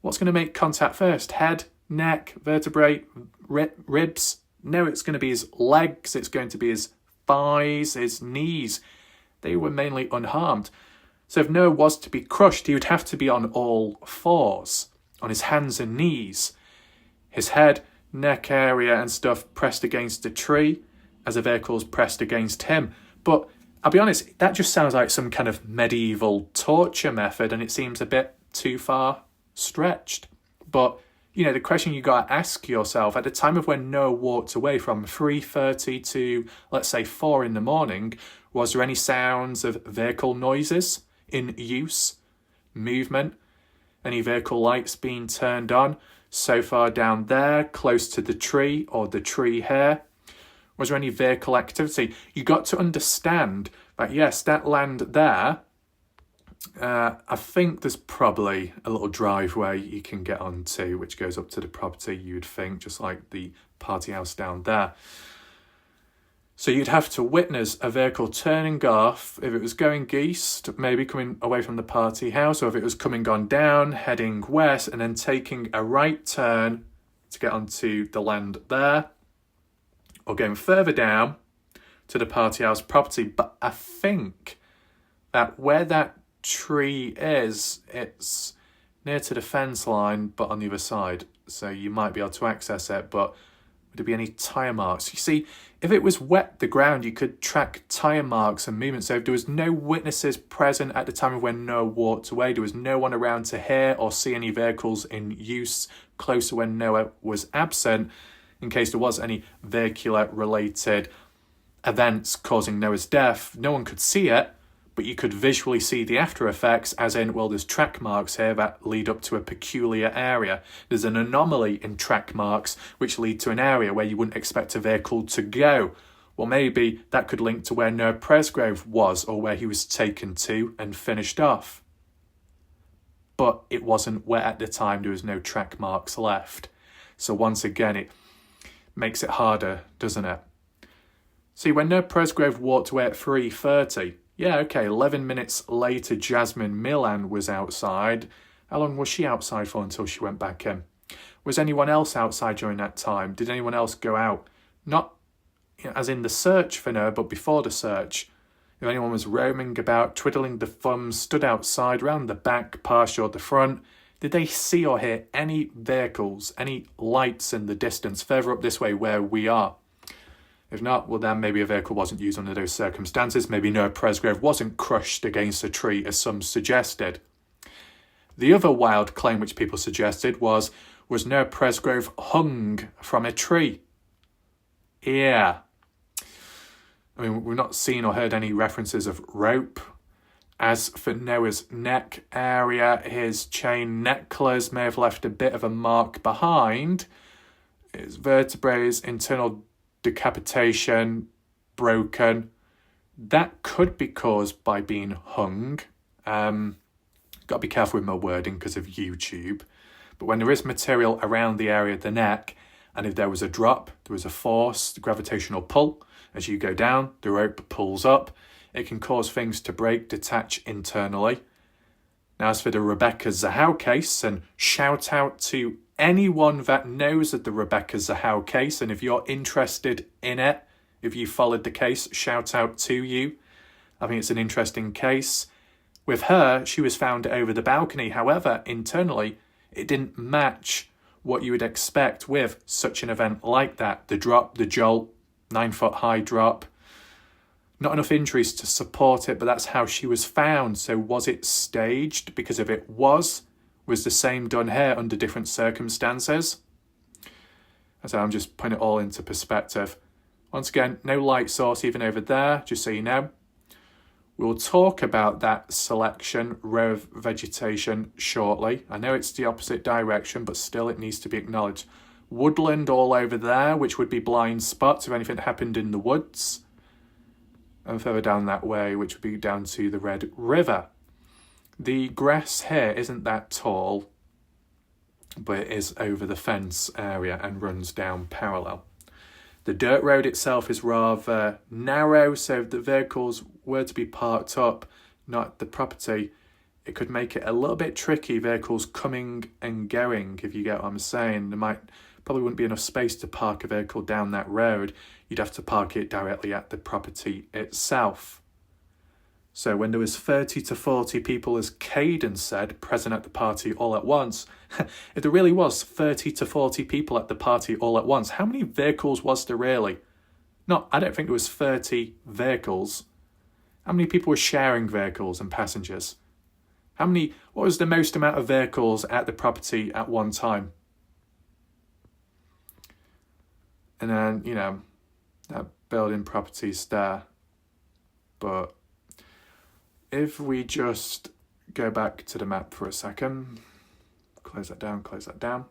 [SPEAKER 1] what's going to make contact first? Head, neck, vertebrae, ribs? No, it's going to be his legs, it's going to be his thighs, his knees. They were mainly unharmed. So if Noah was to be crushed, he would have to be on all fours, on his hands and knees. His head, neck area and stuff pressed against the tree as the vehicle's pressed against him. But I'll be honest, that just sounds like some kind of medieval torture method, and it seems a bit too far stretched. But, the question you got to ask yourself, at the time of when Noah walked away from 3:30 to, let's say, 4 in the morning, was there any sounds of vehicle noises in use, movement, any vehicle lights being turned on so far down there, close to the tree or the tree here? Was there any vehicle activity? You got to understand that, yes, that land there, I think there's probably a little driveway you can get onto, which goes up to the property, you'd think, just like the party house down there. So you'd have to witness a vehicle turning off if it was going east, maybe coming away from the party house, or if it was coming on down, heading west, and then taking a right turn to get onto the land there, or going further down to the party house property. But I think that where that tree is, it's near to the fence line, but on the other side. So you might be able to access it, but would there be any tyre marks? You see, if it was wet, the ground, you could track tyre marks and movement. So if there was no witnesses present at the time of when Noah walked away, there was no one around to hear or see any vehicles in use close to when Noah was absent, in case there was any vehicular-related events causing Noah's death, no one could see it, but you could visually see the after effects, as in, well, there's track marks here that lead up to a peculiar area. There's an anomaly in track marks which lead to an area where you wouldn't expect a vehicle to go. Well, maybe that could link to where Noah Presgrove was or where he was taken to and finished off. But it wasn't where at the time there was no track marks left. So once again, it makes it harder, doesn't it? See, when Noah Presgrove walked away at 3:30, yeah, okay, 11 minutes later, Jasmine Millan was outside. How long was she outside for until she went back in? Was anyone else outside during that time? Did anyone else go out? Not as in the search for Noah, but before the search. If anyone was roaming about, twiddling the thumbs, stood outside, round the back, partial at the front, did they see or hear any vehicles, any lights in the distance further up this way where we are? If not, well then maybe a vehicle wasn't used under those circumstances. Maybe Noah Presgrove wasn't crushed against a tree as some suggested. The other wild claim which people suggested was Noah Presgrove hung from a tree? Yeah. I mean, we've not seen or heard any references of rope. As for Noah's neck area, his chain necklace may have left a bit of a mark behind. His vertebrae, internal decapitation, broken. That could be caused by being hung. Got to be careful with my wording because of YouTube. But when there is material around the area of the neck, and if there was a drop, there was a force, the gravitational pull, as you go down, the rope pulls up, it can cause things to break, detach internally. Now, as for the Rebecca Zahow case, and shout out to anyone that knows of the Rebecca Zahow case, and if you're interested in it, if you followed the case, shout out to you. I think it's an interesting case. With her, she was found over the balcony. However, internally, it didn't match what you would expect with such an event like that. The drop, the jolt, 9-foot high drop. Not enough injuries to support it, but that's how she was found. So was it staged? Because if it was the same done here under different circumstances? So I'm just putting it all into perspective. Once again, no light source even over there, just so you know. We'll talk about that selection row of vegetation shortly. I know it's the opposite direction, but still it needs to be acknowledged. Woodland all over there, which would be blind spots if anything happened in the woods. And further down that way, which would be down to the Red River. The grass here isn't that tall, but it is over the fence area and runs down parallel. The dirt road itself is rather narrow, so if the vehicles were to be parked up, not at the property, it could make it a little bit tricky, vehicles coming and going, if you get what I'm saying. There probably wouldn't be enough space to park a vehicle down that road. You'd have to park it directly at the property itself. So when there was 30 to 40 people, as Caden said, present at the party all at once, if there really was 30 to 40 people at the party all at once, how many vehicles was there really? I don't think there was 30 vehicles. How many people were sharing vehicles and passengers? What was the most amount of vehicles at the property at one time? And then, that building property's there. But if we just go back to the map for a second, close that down.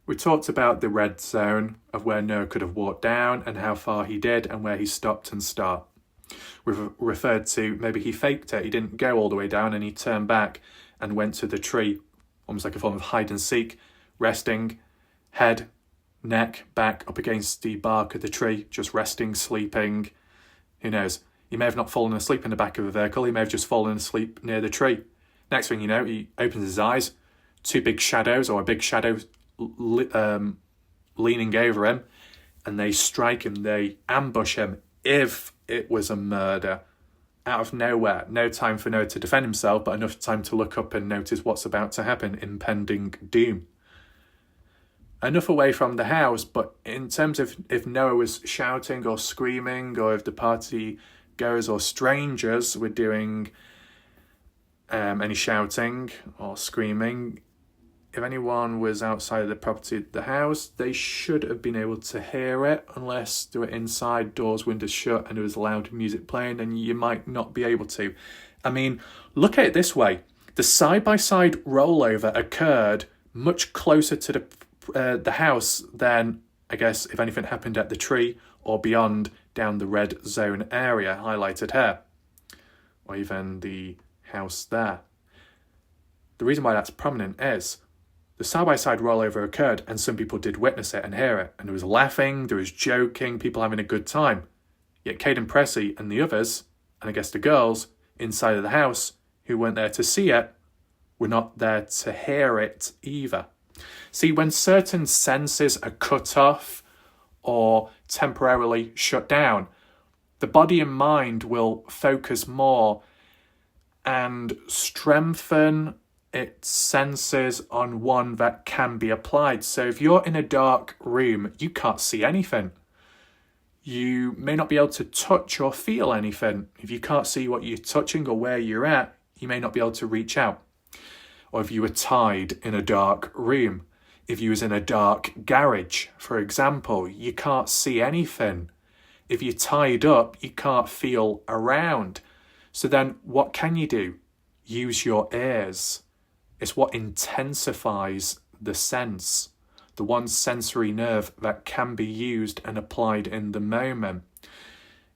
[SPEAKER 1] We talked about the red zone of where Noah could have walked down and how far he did and where he stopped and start. We've referred to maybe he faked it, he didn't go all the way down and he turned back and went to the tree, almost like a form of hide and seek, resting, head, neck, back up against the bark of the tree, just resting, sleeping. Who knows? He may have not fallen asleep in the back of a vehicle, he may have just fallen asleep near the tree. Next thing you know, he opens his eyes, two big shadows or a big shadow leaning over him, and they strike him, they ambush him. If it was a murder, out of nowhere, no time for Noah to defend himself, but enough time to look up and notice what's about to happen, impending doom. Enough away from the house, but in terms of if Noah was shouting or screaming, or if the party goers or strangers were doing any shouting or screaming, if anyone was outside of the property of the house, they should have been able to hear it, unless they were inside, doors, windows shut, and there was loud music playing, and you might not be able to. I mean, look at it this way. The side-by-side rollover occurred much closer to the house than I guess if anything happened at the tree or beyond down the red zone area highlighted here, or even the house there. The reason why that's prominent is the side-by-side rollover occurred and some people did witness it and hear it, and there was laughing, there was joking, people having a good time. Yet Caden Pressey and the others, and I guess the girls inside of the house who weren't there to see it, were not there to hear it either. See, when certain senses are cut off or temporarily shut down, the body and mind will focus more and strengthen its senses on one that can be applied. So if you're in a dark room, you can't see anything. You may not be able to touch or feel anything. If you can't see what you're touching or where you're at, you may not be able to reach out. Or if you were tied in a dark room, if you was in a dark garage, for example, you can't see anything. If you're tied up, you can't feel around. So then what can you do? Use your ears. It's what intensifies the sense, the one sensory nerve that can be used and applied in the moment.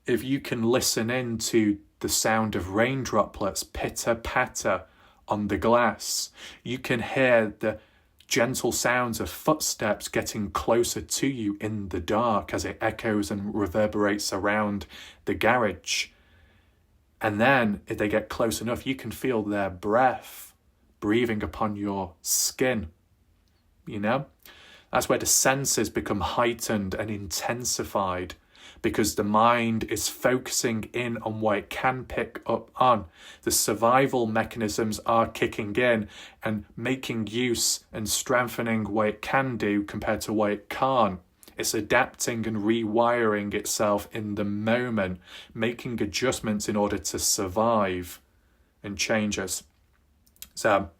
[SPEAKER 1] If you can listen in to the sound of rain droplets pitter-patter on the glass, you can hear the gentle sounds of footsteps getting closer to you in the dark as it echoes and reverberates around the garage. And then, if they get close enough, you can feel their breath breathing upon your skin. You know? That's where the senses become heightened and intensified, because the mind is focusing in on what it can pick up on. The survival mechanisms are kicking in and making use and strengthening what it can do compared to what it can't. It's adapting and rewiring itself in the moment, making adjustments in order to survive and changes. So,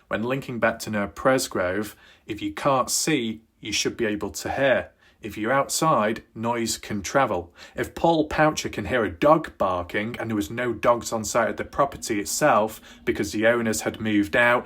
[SPEAKER 1] when linking back to Noah Presgrove, if you can't see, you should be able to hear. If you're outside, noise can travel. If Paul Poucher can hear a dog barking and there was no dogs on site at the property itself because the owners had moved out,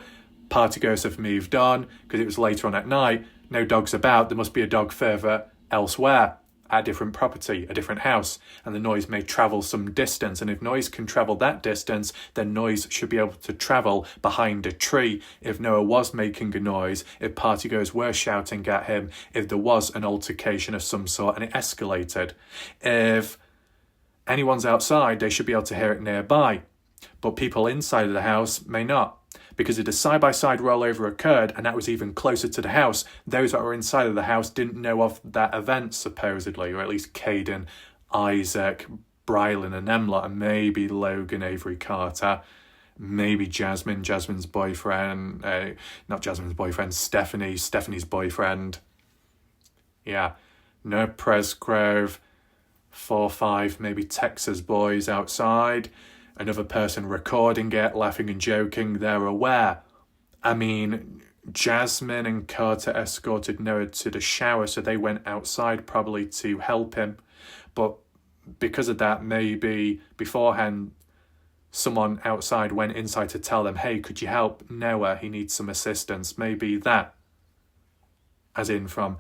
[SPEAKER 1] partygoers have moved on because it was later on at night, no dogs about, there must be a dog further elsewhere, at a different property, a different house, and the noise may travel some distance. And if noise can travel that distance, then noise should be able to travel behind a tree. If Noah was making a noise, if partygoers were shouting at him, if there was an altercation of some sort and it escalated, if anyone's outside, they should be able to hear it nearby. But people inside of the house may not. Because if the side-by-side rollover occurred, and that was even closer to the house, those that were inside of the house didn't know of that event, supposedly, or at least Caden, Isaac, Brylan and Emlot, and maybe Logan Avery Carter, maybe Jasmine's boyfriend, not Jasmine's boyfriend, Stephanie's boyfriend. Yeah, Noah Presgrove, 4 5, maybe Texas boys outside. Another person recording it, laughing and joking, they're aware. I mean, Jasmine and Carter escorted Noah to the shower, so they went outside probably to help him. But because of that, maybe beforehand, someone outside went inside to tell them, hey, could you help Noah? He needs some assistance. Maybe that. As in from,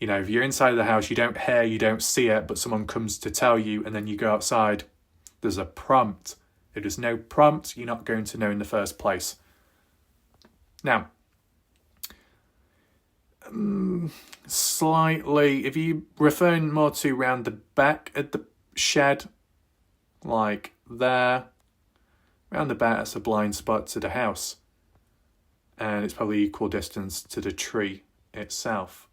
[SPEAKER 1] you know, if you're inside of the house, you don't hear, you don't see it, but someone comes to tell you, and then you go outside, there's a prompt. If there's no prompt, you're not going to know in the first place. Now, slightly, if you're referring more to around the back at the shed, like there, around the back, that's a blind spot to the house. And it's probably equal distance to the tree itself.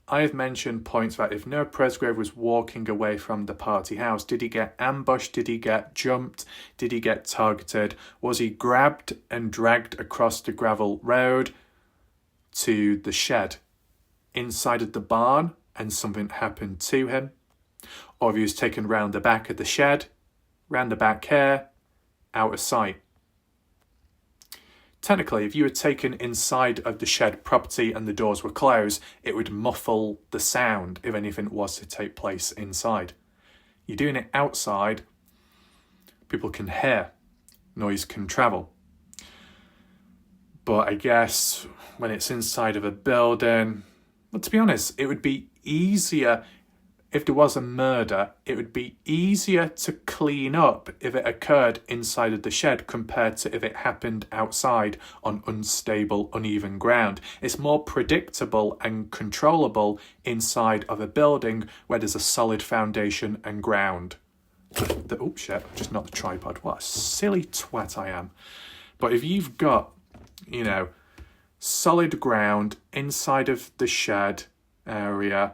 [SPEAKER 1] I have mentioned points that if Noah Presgrove was walking away from the party house, did he get ambushed? Did he get jumped? Did he get targeted? Was he grabbed and dragged across the gravel road to the shed inside of the barn and something happened to him? Or if he was taken round the back of the shed, round the back here, out of sight? Technically, if you were taken inside of the shed property and the doors were closed, it would muffle the sound if anything was to take place inside. You're doing it outside, people can hear, noise can travel. But I guess when it's inside of a building, well, to be honest, it would be easier, if there was a murder, it would be easier to clean up if it occurred inside of the shed compared to if it happened outside on unstable, uneven ground. It's more predictable and controllable inside of a building where there's a solid foundation and ground. Oh shit, I just knocked the tripod. What a silly twat I am. But if you've got, solid ground inside of the shed area,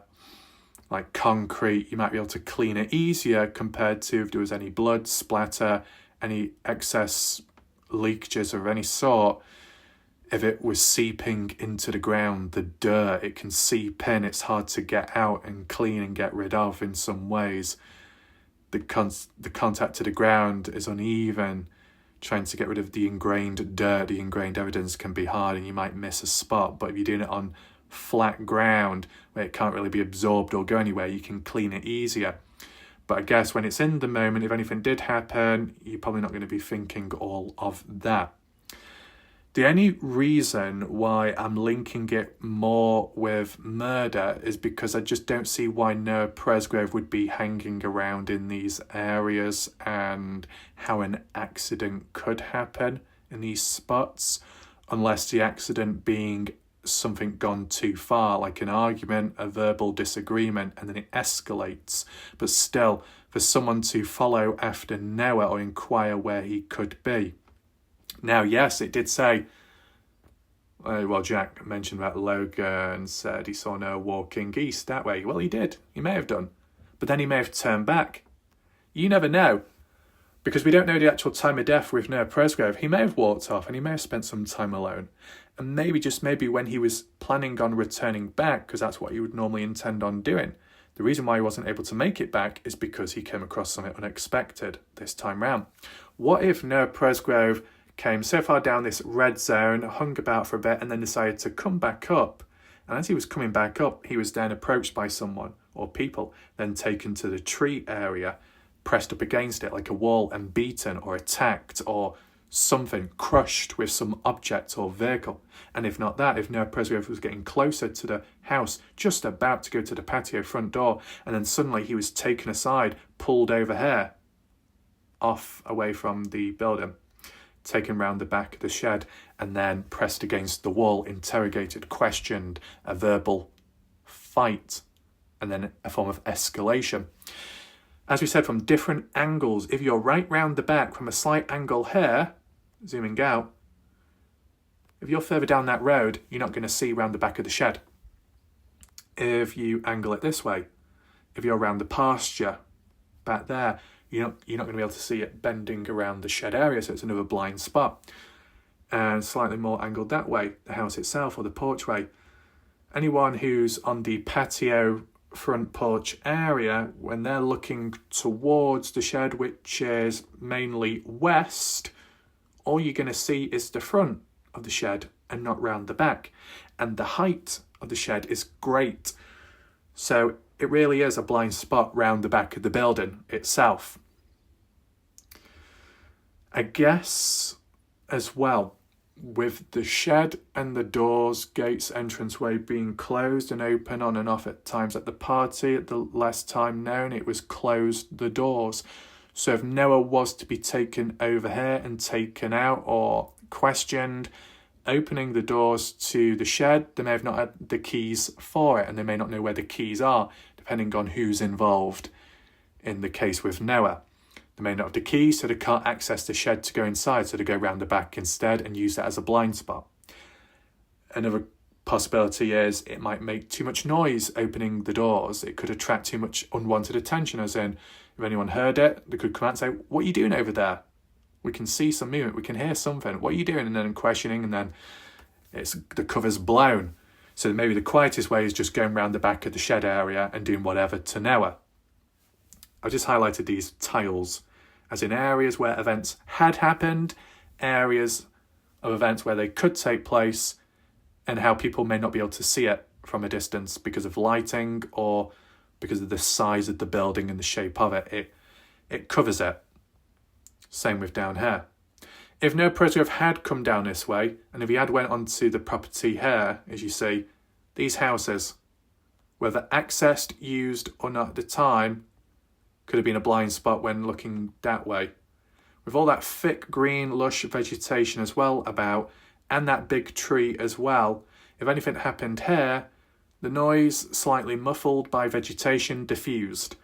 [SPEAKER 1] like concrete, you might be able to clean it easier compared to if there was any blood splatter, any excess leakages of any sort. If it was seeping into the ground, the dirt, it can seep in. It's hard to get out and clean and get rid of in some ways. The contact to the ground is uneven. Trying to get rid of the ingrained dirt, the ingrained evidence can be hard and you might miss a spot. But if you're doing it on flat ground where it can't really be absorbed or go anywhere, you can clean it easier. But I guess when it's in the moment, if anything did happen, you're probably not going to be thinking all of that. The only reason why I'm linking it more with murder is because I just don't see why Noah Presgrove would be hanging around in these areas and how an accident could happen in these spots, unless the accident being something gone too far, like an argument, a verbal disagreement, and then it escalates. But still, for someone to follow after Noah or inquire where he could be. Now, yes, it did say, Jack mentioned about Logan, said he saw Noah walking east that way. Well, he did. He may have done. But then he may have turned back. You never know. Because we don't know the actual time of death with Noah Presgrove. He may have walked off and he may have spent some time alone. And maybe when he was planning on returning back, because that's what he would normally intend on doing, the reason why he wasn't able to make it back is because he came across something unexpected this time round. What if Noah Presgrove came so far down this red zone, hung about for a bit, and then decided to come back up? And as he was coming back up, he was then approached by someone or people, then taken to the tree area, pressed up against it like a wall and beaten or attacked or something, crushed with some object or vehicle. And if not that, if Noah Presgrove was getting closer to the house, just about to go to the patio front door, and then suddenly he was taken aside, pulled over here, off away from the building, taken round the back of the shed, and then pressed against the wall, interrogated, questioned, a verbal fight, and then a form of escalation. As we said, from different angles, if you're right round the back from a slight angle here, zooming out, if you're further down that road, you're not going to see round the back of the shed. If you angle it this way, if you're around the pasture back there, you're not going to be able to see it bending around the shed area, so it's another blind spot. And slightly more angled that way, the house itself or the porchway. Anyone who's on the patio front porch area, when they're looking towards the shed, which is mainly west, all you're going to see is the front of the shed and not round the back. And the height of the shed is great. So it really is a blind spot round the back of the building itself. I guess as well, with the shed and the doors, gates, entranceway being closed and open on and off at times at the party, at the last time known, it was closed the doors. So if Noah was to be taken over here and taken out or questioned, opening the doors to the shed, they may have not had the keys for it, and they may not know where the keys are, depending on who's involved in the case with Noah. They may not have the keys, so they can't access the shed to go inside, so they go round the back instead and use that as a blind spot. Another possibility is it might make too much noise opening the doors. It could attract too much unwanted attention, as in, if anyone heard it, they could come out and say, "What are you doing over there? We can see some movement, we can hear something. What are you doing?" And then questioning, and then the cover's blown. So maybe the quietest way is just going round the back of the shed area and doing whatever to Noah. I've just highlighted these tiles as in areas where events had happened, areas of events where they could take place, and how people may not be able to see it from a distance because of lighting or because of the size of the building and the shape of it. It covers it. Same with down here. If Noah Presgrove had come down this way, and if he had went onto the property here, as you see, these houses, whether accessed, used or not at the time, could have been a blind spot when looking that way. With all that thick green lush vegetation as well about, and that big tree as well, if anything happened here, the noise slightly muffled by vegetation diffused.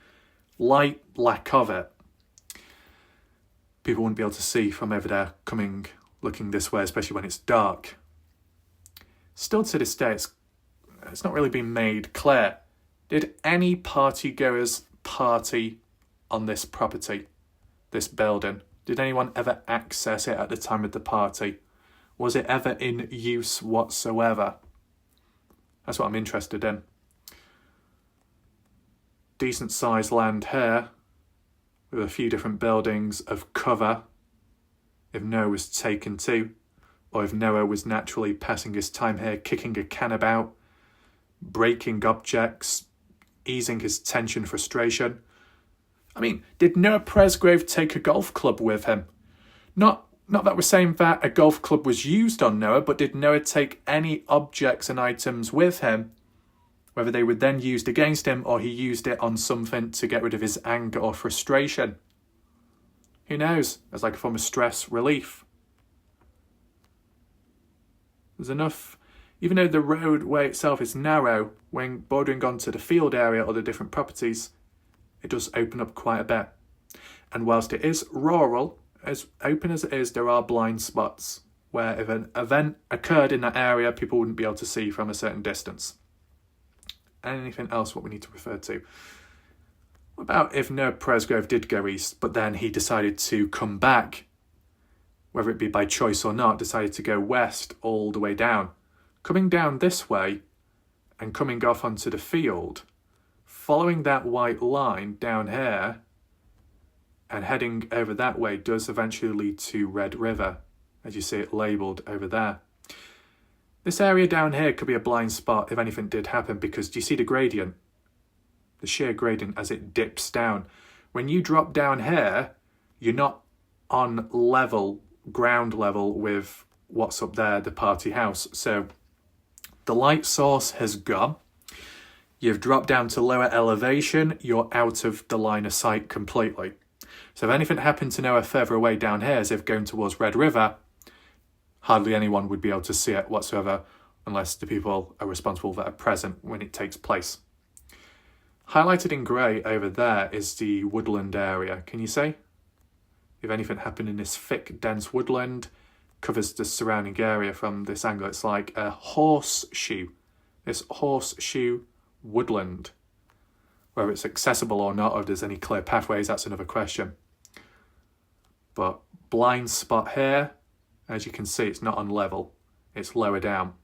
[SPEAKER 1] Light lack of it. People wouldn't be able to see from over there looking this way, especially when it's dark. Still to this day, it's not really been made clear. Did any partygoers party on this property, this building? Did anyone ever access it at the time of the party? Was it ever in use whatsoever? That's what I'm interested in. Decent sized land here, with a few different buildings of cover, if Noah was taken to, or if Noah was naturally passing his time here, kicking a can about, breaking objects, easing his tension, frustration. I mean, did Noah Presgrove take a golf club with him? Not that we're saying that a golf club was used on Noah, but did Noah take any objects and items with him, whether they were then used against him or he used it on something to get rid of his anger or frustration? Who knows? As like a form of stress relief. There's enough, even though the roadway itself is narrow, when bordering onto the field area or the different properties, it does open up quite a bit. And whilst it is rural, as open as it is, there are blind spots where if an event occurred in that area, people wouldn't be able to see from a certain distance. Anything else what we need to refer to? What about if Noah Presgrove did go east, but then he decided to come back, whether it be by choice or not, decided to go west all the way down. Coming down this way and coming off onto the field, following that white line down here and heading over that way does eventually lead to Red River, as you see it labelled over there. This area down here could be a blind spot if anything did happen, because do you see the gradient? The sheer gradient as it dips down. When you drop down here, you're not on ground level with what's up there, the party house. So the light source has gone. You've dropped down to lower elevation, you're out of the line of sight completely. So if anything happened to Noah further away down here, as if going towards Red River, hardly anyone would be able to see it whatsoever unless the people are responsible that are present when it takes place. Highlighted in grey over there is the woodland area. Can you see? If anything happened in this thick, dense woodland, covers the surrounding area from this angle, it's like a horseshoe. This horseshoe woodland. Whether it's accessible or not, or if there's any clear pathways, that's another question. But blind spot here, as you can see, it's not on level, it's lower down.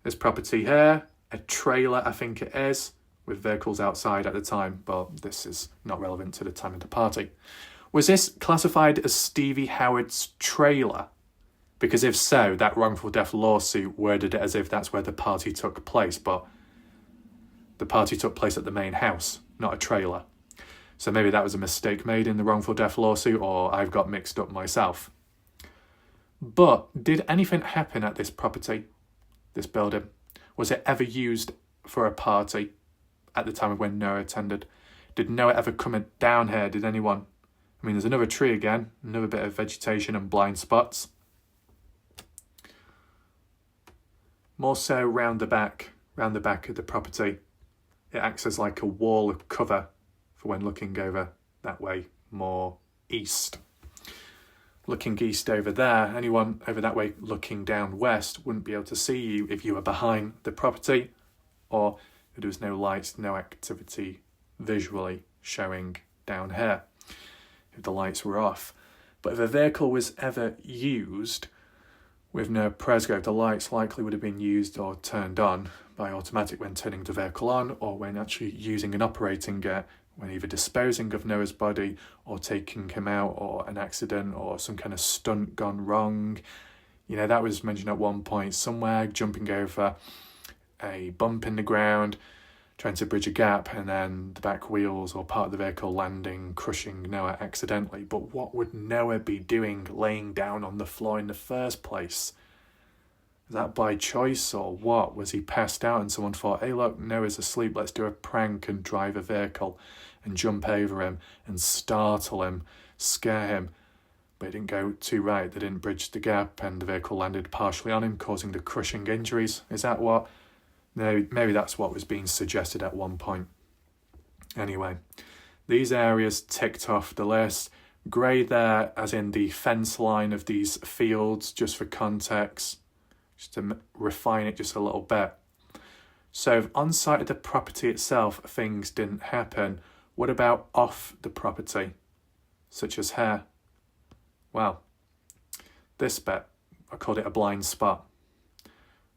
[SPEAKER 1] This property here, a trailer I think it is, with vehicles outside at the time, but this is not relevant to the time of the party. Was this classified as Stevie Howard's trailer? Because if so, that wrongful death lawsuit worded it as if that's where the party took place, but the party took place at the main house, not a trailer. So maybe that was a mistake made in the wrongful death lawsuit, or I've got mixed up myself. But did anything happen at this property, this building? Was it ever used for a party at the time of when Noah attended? Did Noah ever come down here? Did anyone? I mean, there's another tree again, another bit of vegetation and blind spots. More so round the back of the property. It acts as like a wall of cover for when looking over that way, more east. Looking east over there, anyone over that way looking down west wouldn't be able to see you if you were behind the property, or if there was no lights, no activity visually showing down here, if the lights were off. But if a vehicle was ever used with Noah Presgrove, the lights likely would have been used or turned on by automatic when turning the vehicle on, or when actually using and operating it, when either disposing of Noah's body or taking him out, or an accident or some kind of stunt gone wrong. You know, that was mentioned at one point somewhere, jumping over a bump in the ground, trying to bridge a gap, and then the back wheels or part of the vehicle landing, crushing Noah accidentally. But what would Noah be doing laying down on the floor in the first place? Was that by choice or what? Was he passed out and someone thought, hey look, Noah's asleep, let's do a prank and drive a vehicle and jump over him and startle him, scare him. But it didn't go too right. They didn't bridge the gap and the vehicle landed partially on him, causing the crushing injuries. Is that what? No, maybe that's what was being suggested at one point. Anyway, these areas ticked off the list. Grey there, as in the fence line of these fields, just for context, just to refine it just a little bit. So if on site of the property itself things didn't happen, what about off the property, such as here? Well, this bit, I called it a blind spot.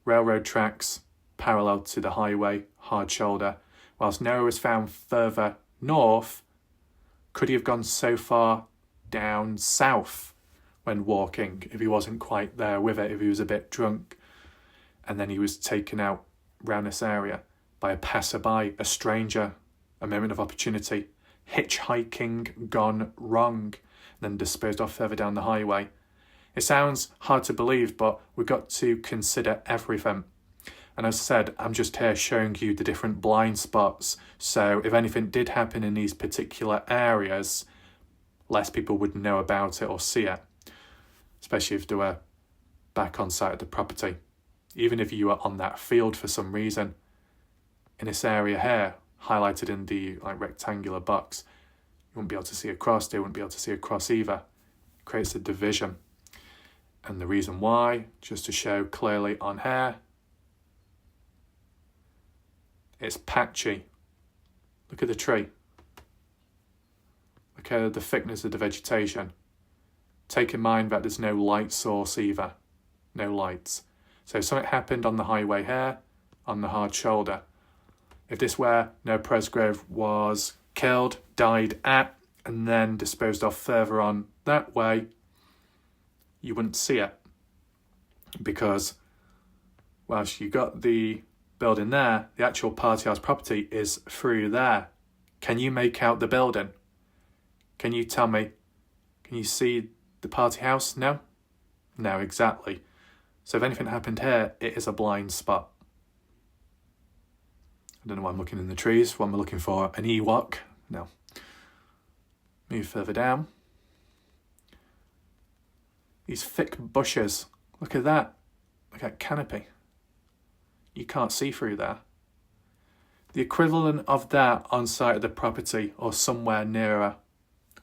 [SPEAKER 1] Railroad tracks parallel to the highway, hard shoulder. Whilst Noah was found further north, could he have gone so far down south when walking if he wasn't quite there with it, if he was a bit drunk? And then he was taken out round this area by a passerby, a stranger, a moment of opportunity, hitchhiking gone wrong, then disposed off further down the highway. It sounds hard to believe, but we've got to consider everything. And as I said, I'm just here showing you the different blind spots. So if anything did happen in these particular areas, less people would know about it or see it, especially if they were back on site of the property. Even if you were on that field for some reason, in this area here, highlighted in the rectangular box, you wouldn't be able to see across, they wouldn't be able to see across either. It creates a division. And the reason why, just to show clearly on here, it's patchy. Look at the tree. Look at the thickness of the vegetation. Take in mind that there's no light source either. No lights. So something happened on the highway here, on the hard shoulder. If this where Noah Presgrove was killed, died at, and then disposed of further on that way, you wouldn't see it. Because whilst you got the building there, the actual party house property is through there. Can you make out the building? Can you tell me? Can you see the party house? No? No, exactly. So if anything happened here, it is a blind spot. I don't know why I'm looking in the trees. What am I looking for? An Ewok? No. Move further down. These thick bushes. Look at that. Look at canopy. You can't see through there. The equivalent of that on site of the property or somewhere nearer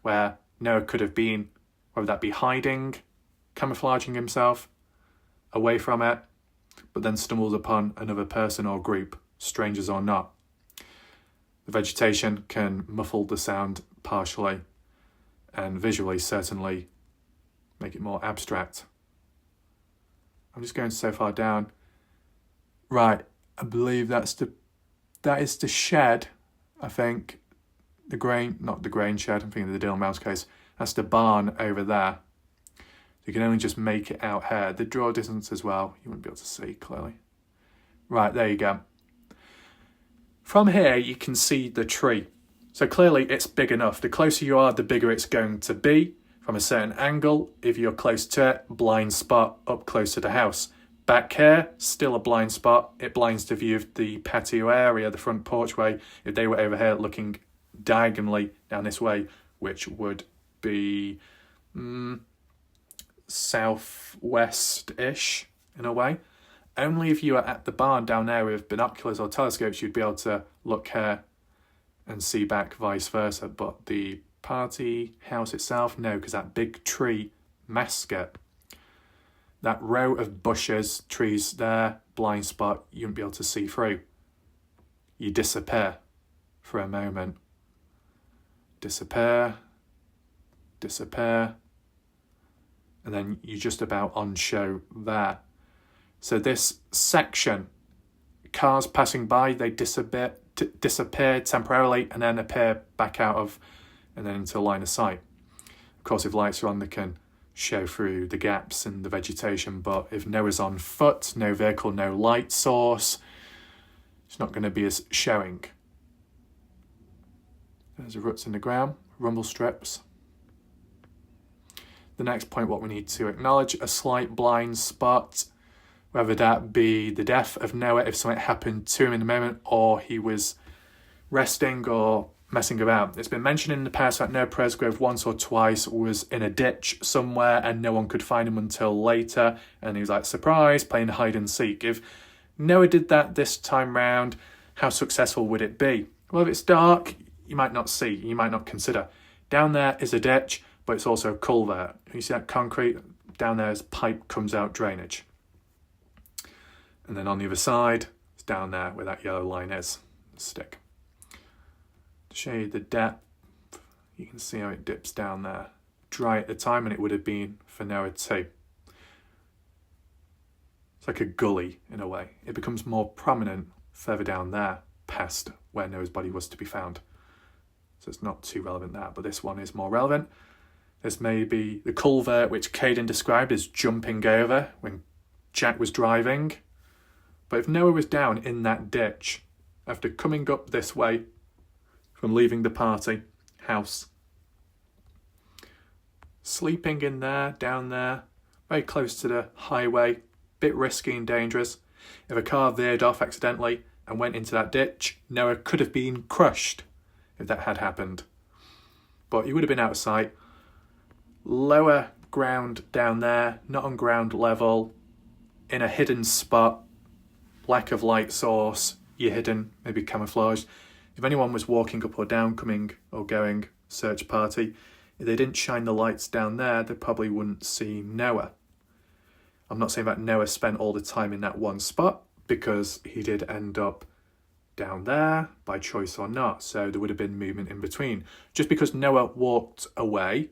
[SPEAKER 1] where Noah could have been, whether that be hiding, camouflaging himself away from it, but then stumbles upon another person or group, strangers or not. The vegetation can muffle the sound partially and visually certainly make it more abstract. I'm just going so far down. Right, I believe that is the shed, I think. Not the grain shed, I'm thinking of the Dill Mouse case. That's the barn over there. You can only just make it out here. The draw distance as well, you wouldn't be able to see clearly. Right, there you go. From here, you can see the tree. So clearly it's big enough. The closer you are, the bigger it's going to be. From a certain angle, if you're close to it, blind spot up close to the house. Back here, still a blind spot. It blinds the view of the patio area, the front porchway. If they were over here looking diagonally down this way, which would be southwest-ish in a way. Only if you are at the barn down there with binoculars or telescopes, you'd be able to look here and see back vice versa. But the party house itself, no, because that big tree masks it. That row of bushes, trees there, blind spot, you wouldn't be able to see through. You disappear for a moment. Disappear, and then you're just about on show there. So this section, cars passing by, they disappear temporarily and then appear back out of and then into a line of sight. Of course, if lights are on, they can show through the gaps in the vegetation, but if Noah's on foot, no vehicle, no light source, it's not going to be as showing. There's the roots in the ground, rumble strips. The next point, what we need to acknowledge, a slight blind spot whether that be the death of Noah if something happened to him in the moment, or he was resting or messing about. It's been mentioned in the past that Noah Presgrove once or twice was in a ditch somewhere and no one could find him until later, and he was like, surprise, playing hide and seek. If Noah did that this time round, how successful would it be? Well, if it's dark, you might not see, you might not consider. Down there is a ditch, but it's also a culvert. You see that concrete? Down there is pipe comes out drainage. And then on the other side, it's down there where that yellow line is, the stick. To show you the depth, you can see how it dips down there. Dry at the time, and it would have been for Noah too. It's like a gully in a way. It becomes more prominent further down there, past where Noah's body was to be found. So it's not too relevant there, but this one is more relevant. This may be the culvert which Caden described as jumping over when Jack was driving. But if Noah was down in that ditch, after coming up this way from leaving the party house, sleeping in there, down there, very close to the highway, bit risky and dangerous. If a car veered off accidentally and went into that ditch, Noah could have been crushed if that had happened. But he would have been out of sight. Lower ground down there, not on ground level, in a hidden spot, lack of light source, you're hidden, maybe camouflaged. If anyone was walking up or down, coming or going, search party, if they didn't shine the lights down there, they probably wouldn't see Noah. I'm not saying that Noah spent all the time in that one spot, because he did end up down there by choice or not, so there would have been movement in between. Just because Noah walked away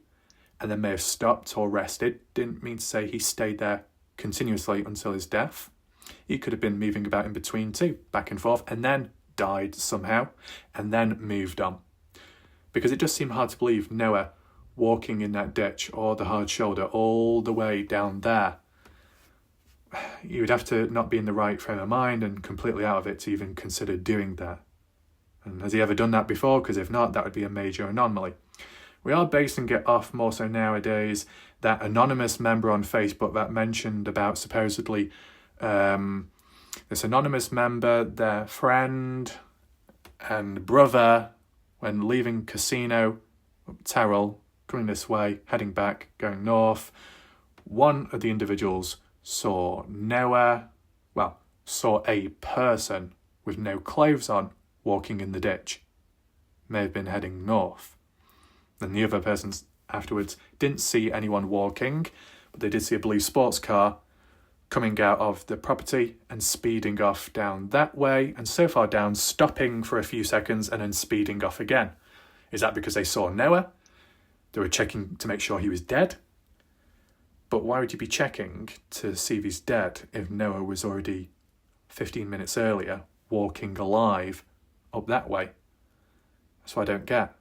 [SPEAKER 1] and then may have stopped or rested didn't mean to say he stayed there continuously until his death. He could have been moving about in between too, back and forth, and then died somehow, and then moved on. Because it does seem hard to believe Noah walking in that ditch or the hard shoulder all the way down there. You would have to not be in the right frame of mind and completely out of it to even consider doing that. And has he ever done that before? Because if not, that would be a major anomaly. We are basing it off more so nowadays that anonymous member on Facebook that mentioned about supposedly this anonymous member, their friend and brother, when leaving Casino, Terrell, coming this way, heading back, going north, one of the individuals saw a person with no clothes on walking in the ditch. May have been heading north. And the other persons afterwards didn't see anyone walking, but they did see a blue sports car coming out of the property and speeding off down that way, and so far down, stopping for a few seconds and then speeding off again. Is that because they saw Noah? They were checking to make sure he was dead? But why would you be checking to see if he's dead if Noah was already 15 minutes earlier walking alive up that way? That's what I don't get.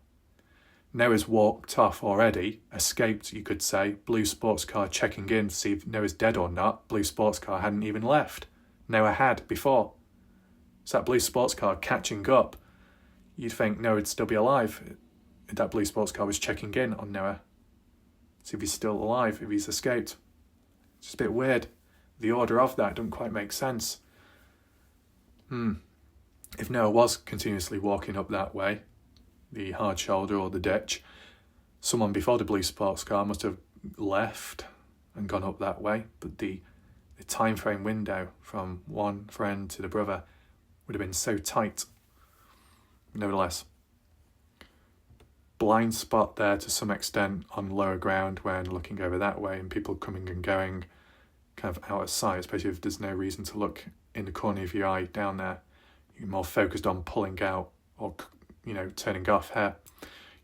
[SPEAKER 1] Noah's walked off already, escaped, you could say. Blue sports car checking in to see if Noah's dead or not. Blue sports car hadn't even left. Noah had before. So that blue sports car catching up, you'd think Noah would still be alive if that blue sports car was checking in on Noah. See if he's still alive, if he's escaped. It's just a bit weird. The order of that doesn't quite make sense. If Noah was continuously walking up that way, the hard shoulder or the ditch, someone before the blue sports car must have left and gone up that way, but the time frame window from one friend to the brother would have been so tight. Nevertheless, blind spot there to some extent on lower ground when looking over that way, and people coming and going kind of out of sight, especially if there's no reason to look in the corner of your eye down there. You're more focused on pulling out or turning off here.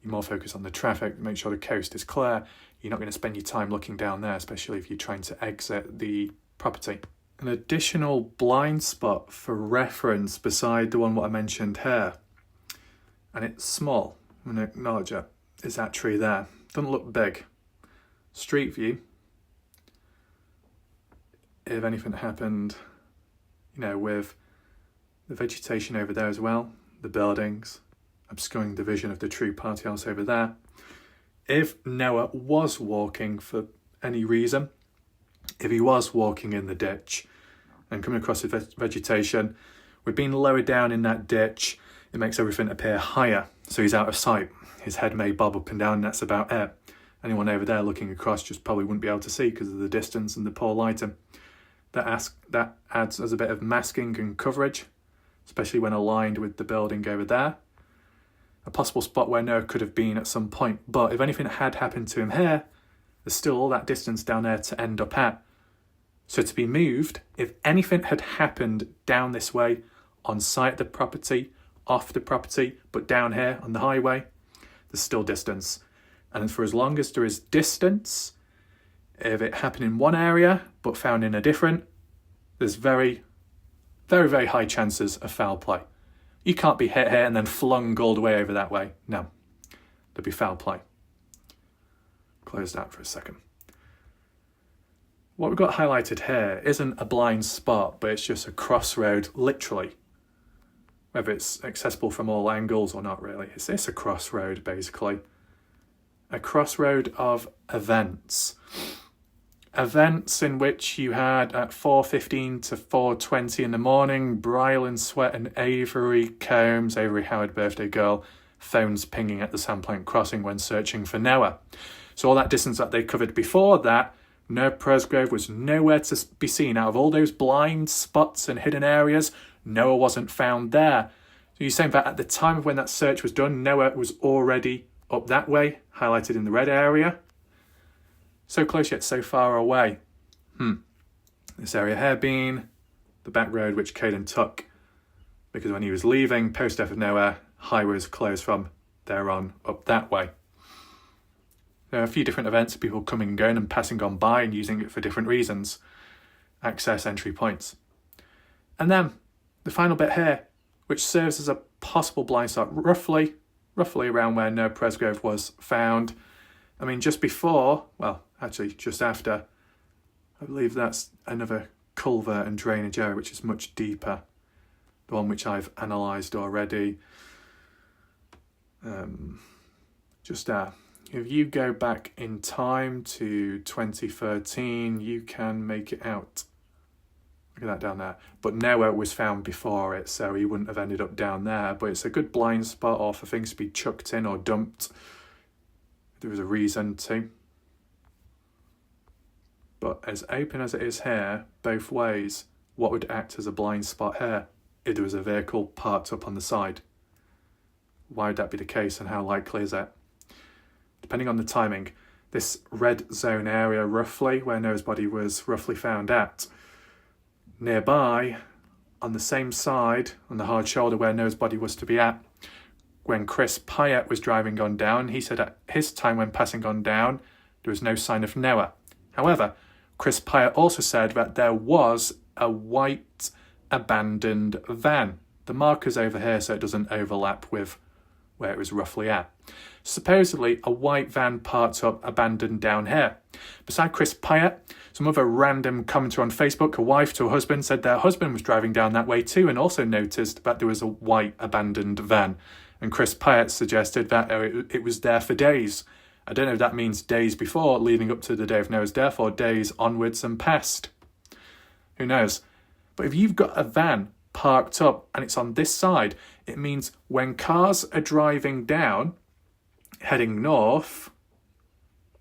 [SPEAKER 1] You're more focused on the traffic, make sure the coast is clear. You're not going to spend your time looking down there, especially if you're trying to exit the property. An additional blind spot for reference beside the one what I mentioned here, and it's small, I'm going to acknowledge it, is that tree there. Doesn't look big. Street view, if anything happened, with the vegetation over there as well, the buildings, obscuring the vision of the true party house over there. If Noah was walking for any reason, if he was walking in the ditch, and coming across the vegetation. With being lower down in that ditch, it makes everything appear higher, so he's out of sight. His head may bob up and down, and that's about it. Anyone over there looking across just probably wouldn't be able to see because of the distance and the poor lighting. That adds as a bit of masking and coverage, especially when aligned with the building over there. A possible spot where Noah could have been at some point, but if anything had happened to him here, there's still all that distance down there to end up at. So to be moved, if anything had happened down this way, on site of the property, off the property, but down here on the highway, there's still distance. And for as long as there is distance, if it happened in one area but found in a different, there's very, very, very high chances of foul play. You can't be hit here and then flung all the way over that way. No, there'd be foul play. Close that for a second. What we've got highlighted here isn't a blind spot, but it's just a crossroad, literally. Whether it's accessible from all angles or not really. It's a crossroad, basically. A crossroad of events. Events in which you had at 4:15 to 4:20 in the morning, Brylan Sweat and Avery Combs, Avery Howard birthday girl, phones pinging at the Sandplank Crossing when searching for Noah. So all that distance that they covered before that, Noah Presgrove was nowhere to be seen. Out of all those blind spots and hidden areas, Noah wasn't found there. So you're saying that at the time of when that search was done, Noah was already up that way, highlighted in the red area. So close yet so far away. This area here being the back road which Caden took, because when he was leaving post-death of Noah, highway was closed from there on up that way. There are a few different events, people coming and going and passing on by and using it for different reasons. Access entry points. And then the final bit here, which serves as a possible blind spot, roughly around where Noah Presgrove was found. I mean, just before, well, actually just after, I believe that's another culvert and drainage area, which is much deeper. The one which I've analysed already. If you go back in time to 2013, you can make it out. Look at that down there. But Noah was found before it, so he wouldn't have ended up down there. But it's a good blind spot, or for things to be chucked in or dumped. There was a reason to. But as open as it is here, both ways, what would act as a blind spot here if there was a vehicle parked up on the side? Why would that be the case, and how likely is it? Depending on the timing, this red zone area roughly, where Noah's body was roughly found at, nearby, on the same side, on the hard shoulder where Noah's body was to be at, when Chris Pyatt was driving on down, he said at his time when passing on down, there was no sign of Noah. However, Chris Pyatt also said that there was a white abandoned van. The marker's over here so it doesn't overlap with where it was roughly at. Supposedly, a white van parked up abandoned down here. Beside Chris Pyatt, some other random commenter on Facebook, a wife to a husband, said their husband was driving down that way too and also noticed that there was a white abandoned van. And Chris Pyatt suggested that it was there for days. I don't know if that means days before, leading up to the day of Noah's death, or days onwards and past. Who knows? But if you've got a van parked up and it's on this side, it means when cars are driving down, heading north,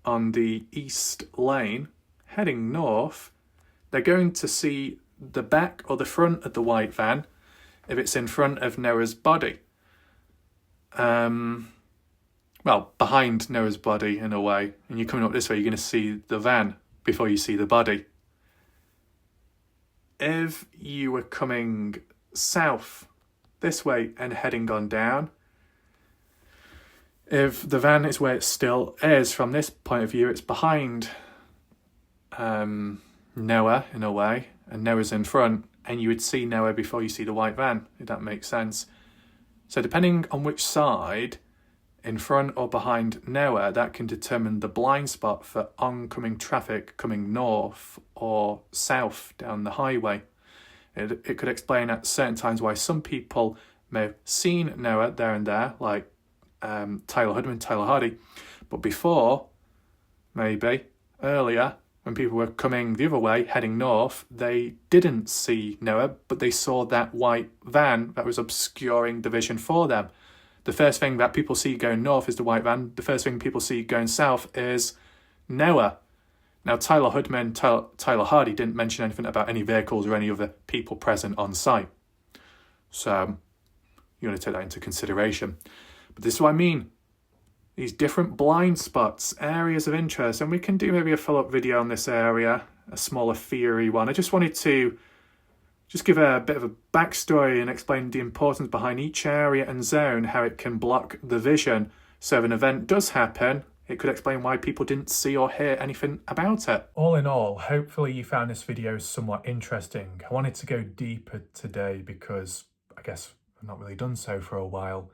[SPEAKER 1] on the east lane, heading north, they're going to see the back or the front of the white van if it's in front of Noah's body. Well, behind Noah's body in a way, and you're coming up this way, you're going to see the van before you see the body. If you were coming south this way and heading on down, if the van is where it still is from this point of view, it's behind Noah in a way, and Noah's in front, and you would see Noah before you see the white van, if that makes sense. So depending on which side, in front or behind Noah, that can determine the blind spot for oncoming traffic coming north or south down the highway. It could explain at certain times why some people may have seen Noah there and there, like Tyler Hudman, Tyler Hardy, but before, maybe, earlier, when people were coming the other way, heading north, they didn't see Noah, but they saw that white van that was obscuring the vision for them. The first thing that people see going north is the white van. The first thing people see going south is Noah. Now, Tyler Hardy didn't mention anything about any vehicles or any other people present on site. So you want to take that into consideration. But this is what I mean. These different blind spots, areas of interest, and we can do maybe a follow-up video on this area, a smaller theory one. I just wanted to give a bit of a backstory and explain the importance behind each area and zone, how it can block the vision. So if an event does happen, it could explain why people didn't see or hear anything about it. All in all, hopefully you found this video somewhat interesting. I wanted to go deeper today because I guess I've not really done so for a while.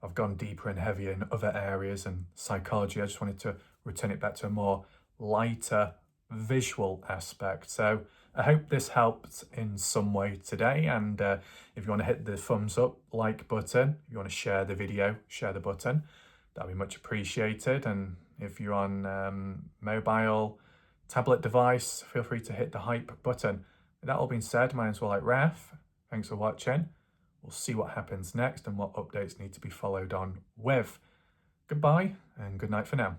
[SPEAKER 1] I've gone deeper and heavier in other areas and psychology. I just wanted to return it back to a more lighter visual aspect. So I hope this helped in some way today. And if you want to hit the thumbs up, like button, if you want to share the video, share the button. That'd be much appreciated. And if you're on mobile, tablet device, feel free to hit the hype button. With that all being said, my name's Raf. Thanks for watching. We'll see what happens next and what updates need to be followed on with. Goodbye and good night for now.